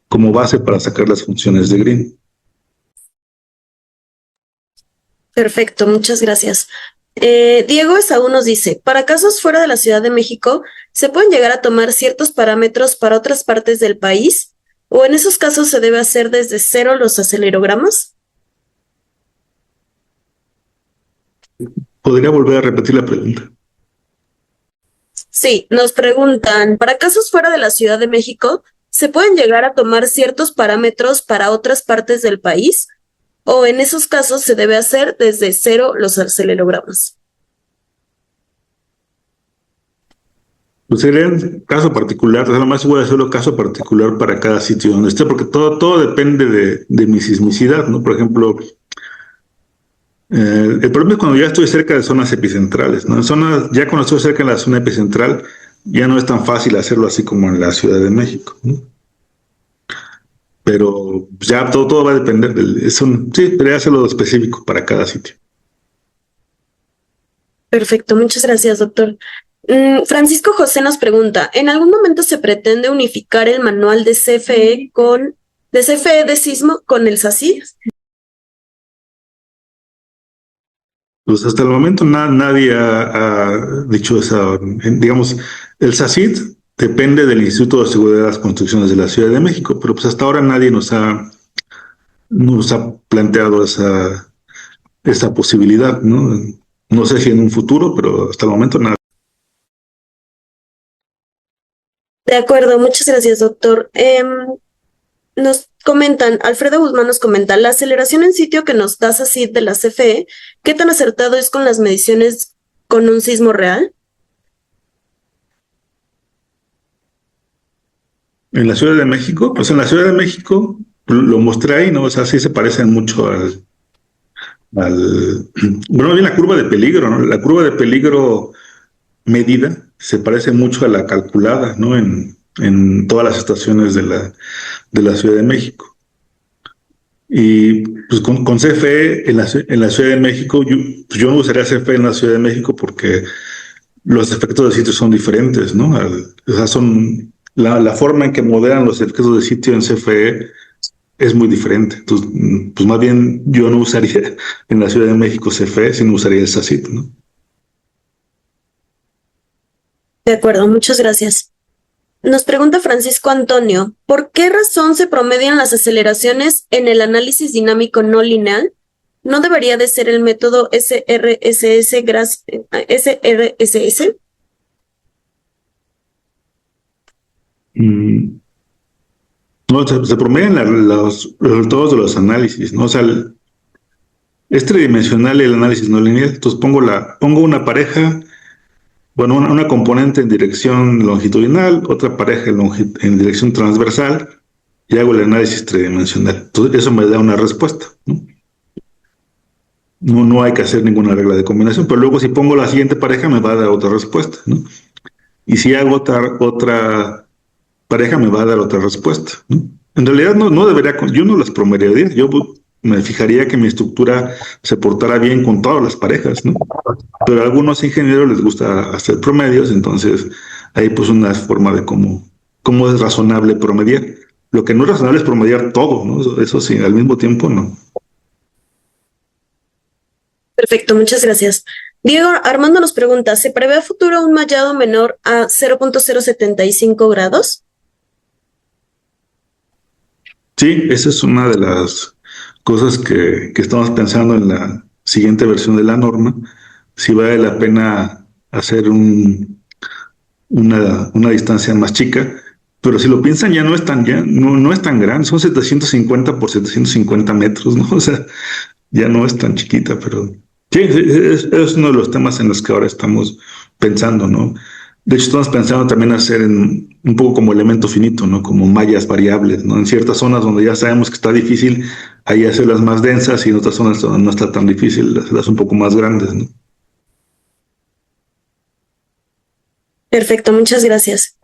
como base para sacar las funciones de Green. Perfecto, muchas gracias. Diego Esaú nos dice, para casos fuera de la Ciudad de México, ¿se pueden llegar a tomar ciertos parámetros para otras partes del país? ¿O en esos casos se debe hacer desde cero los acelerogramas? ¿Podría volver a repetir la pregunta? Sí, nos preguntan, para casos fuera de la Ciudad de México, ¿se pueden llegar a tomar ciertos parámetros para otras partes del país? ¿O en esos casos se debe hacer desde cero los acelerogramas? Pues sería un caso particular, o sea, nomás voy a hacerlo caso particular para cada sitio donde esté, porque todo depende de mi sismicidad, ¿no? Por ejemplo, el problema es cuando ya estoy cerca de zonas epicentrales, ¿no? Ya cuando estoy cerca de la zona epicentral, ya no es tan fácil hacerlo así como en la Ciudad de México, ¿no? Pero ya todo va a depender sí, debería hacerlo específico para cada sitio. Perfecto, muchas gracias, doctor. Francisco José nos pregunta, ¿en algún momento se pretende unificar el manual de CFE de sismo con el SACID? Pues hasta el momento nadie ha dicho eso. Digamos, el SACID depende del Instituto de Seguridad de las Construcciones de la Ciudad de México, pero pues hasta ahora nadie nos ha planteado esa posibilidad, ¿no? No sé si en un futuro, pero hasta el momento nada. De acuerdo, muchas gracias, doctor. Nos comentan, Alfredo Guzmán nos comenta, la aceleración en sitio que nos da SACID de la CFE, ¿qué tan acertado es con las mediciones con un sismo real? En la Ciudad de México, pues en la Ciudad de México lo mostré ahí, ¿no? O sea, sí se parecen mucho bueno, bien la curva de peligro, ¿no? La curva de peligro medida se parece mucho a la calculada, ¿no? En todas las estaciones de la Ciudad de México. Y pues con CFE en la Ciudad de México, yo no usaría CFE en la Ciudad de México porque los efectos de sitio son diferentes, ¿no? O sea, son la forma en que modelan los efectos de sitio en CFE es muy diferente. Entonces, pues más bien yo no usaría en la Ciudad de México CFE, sino usaría el SACIT, ¿no? De acuerdo, muchas gracias. Nos pregunta Francisco Antonio, ¿por qué razón se promedian las aceleraciones en el análisis dinámico no lineal? ¿No debería de ser el método SRSS? No, se promedian los resultados de los análisis, ¿no? O sea, es tridimensional el análisis no lineal. Entonces pongo una pareja, bueno, una componente en dirección longitudinal, otra pareja en dirección transversal, y hago el análisis tridimensional. Entonces, eso me da una respuesta, ¿no? No hay que hacer ninguna regla de combinación, pero luego si pongo la siguiente pareja me va a dar otra respuesta, ¿no? Y si hago otra pareja me va a dar otra respuesta, ¿no? En realidad no debería, yo no las promediaría, yo me fijaría que mi estructura se portara bien con todas las parejas, ¿no? Pero a algunos ingenieros les gusta hacer promedios, entonces ahí pues una forma de cómo es razonable promediar. Lo que no es razonable es promediar todo, ¿no? Eso sí, al mismo tiempo no. Perfecto, muchas gracias. Diego Armando nos pregunta, ¿se prevé a futuro un mallado menor a 0.075 grados? Sí, esa es una de las cosas que estamos pensando en la siguiente versión de la norma, si vale la pena hacer una distancia más chica, Pero si lo piensan, no es tan grande, son 750 por 750 metros, ¿no? O sea, ya no es tan chiquita, pero sí, es uno de los temas en los que ahora estamos pensando, ¿no? De hecho, estamos pensando también hacer un poco como elemento finito, ¿no? Como mallas variables, ¿no? En ciertas zonas donde ya sabemos que está difícil, ahí hacerlas más densas y en otras zonas donde no está tan difícil, hacerlas un poco más grandes, ¿no? Perfecto, muchas gracias.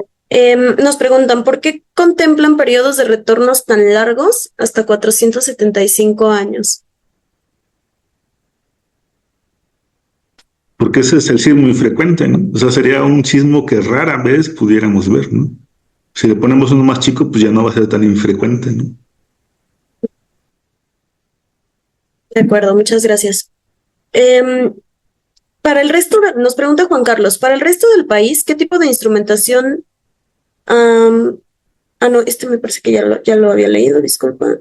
Nos preguntan, ¿por qué contemplan periodos de retornos tan largos, hasta 475 años? Porque ese es el sismo infrecuente, ¿no? O sea, sería un sismo que rara vez pudiéramos ver, ¿no? Si le ponemos uno más chico, pues ya no va a ser tan infrecuente, ¿no? De acuerdo, muchas gracias. Para el resto, nos pregunta Juan Carlos, para el resto del país, ¿qué tipo de instrumentación? No, este me parece que ya lo había leído, disculpa.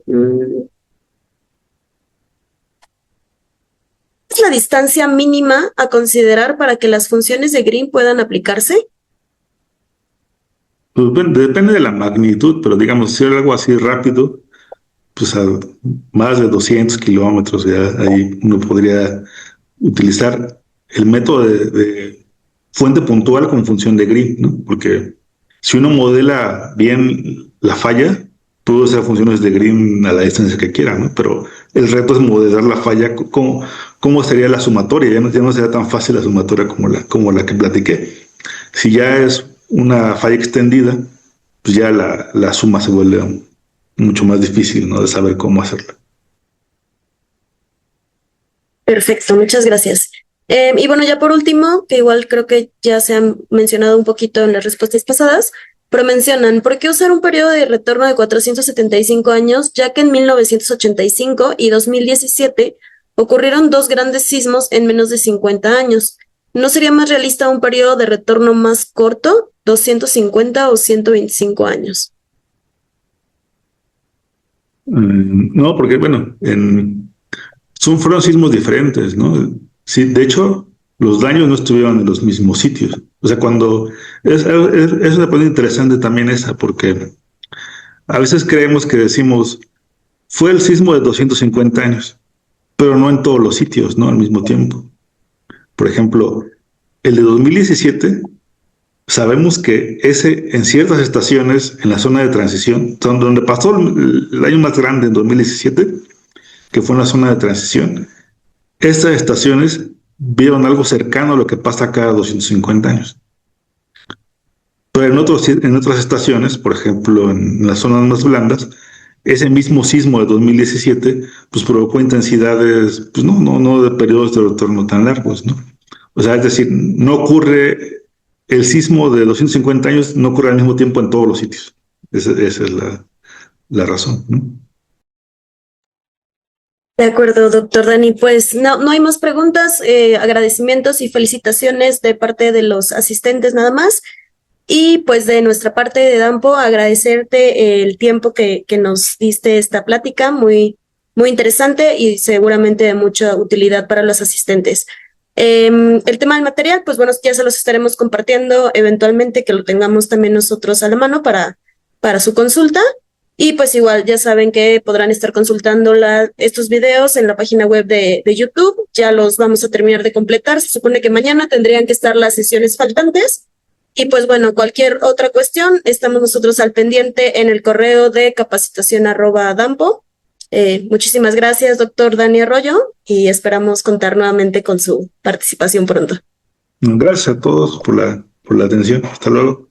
¿Es la distancia mínima a considerar para que las funciones de Green puedan aplicarse? Pues bueno, depende de la magnitud, pero digamos, si es algo así rápido, pues a más de 200 kilómetros, ya ahí uno podría utilizar el método de fuente puntual con función de Green, ¿no? Porque si uno modela bien la falla, puede usar funciones de Green a la distancia que quiera, ¿no? Pero el reto es modelar la falla, cómo sería la sumatoria, ya no sería tan fácil la sumatoria como la que platiqué. Si ya es una falla extendida, pues ya la suma se vuelve mucho más difícil, ¿no? De saber cómo hacerla. Perfecto, muchas gracias. Y bueno, ya por último, que igual creo que ya se han mencionado un poquito en las respuestas pasadas, pero mencionan, ¿por qué usar un periodo de retorno de 475 años, ya que en 1985 y 2017 ocurrieron dos grandes sismos en menos de 50 años? ¿No sería más realista un periodo de retorno más corto, 250 o 125 años? No, porque bueno, fueron sismos diferentes, ¿no? Sí, de hecho, los daños no estuvieron en los mismos sitios. O sea, es una pregunta interesante también esa, porque a veces creemos que decimos, fue el sismo de 250 años, pero no en todos los sitios, ¿no? Al mismo tiempo. Por ejemplo, el de 2017, sabemos que ese, en ciertas estaciones, en la zona de transición, donde pasó el año más grande en 2017, que fue en la zona de transición, estas estaciones vieron algo cercano a lo que pasa cada 250 años. Pero en otras estaciones, por ejemplo, en las zonas más blandas, ese mismo sismo de 2017 pues provocó intensidades, pues no de periodos de retorno tan largos, ¿no? O sea, es decir, no ocurre, el sismo de 250 años no ocurre al mismo tiempo en todos los sitios. Esa es la razón, ¿no? De acuerdo, doctor Dani. Pues no hay más preguntas, agradecimientos y felicitaciones de parte de los asistentes nada más. Y pues de nuestra parte de Dampo, agradecerte el tiempo que nos diste esta plática, muy, muy interesante y seguramente de mucha utilidad para los asistentes. El tema del material, pues bueno, ya se los estaremos compartiendo eventualmente, que lo tengamos también nosotros a la mano para su consulta. Y pues igual ya saben que podrán estar consultando estos videos en la página web de YouTube. Ya los vamos a terminar de completar. Se supone que mañana tendrían que estar las sesiones faltantes. Y pues bueno, cualquier otra cuestión, estamos nosotros al pendiente en el correo de capacitación@dampo. Muchísimas gracias, doctor Dani Arroyo, y esperamos contar nuevamente con su participación pronto. Gracias a todos por la atención. Hasta luego.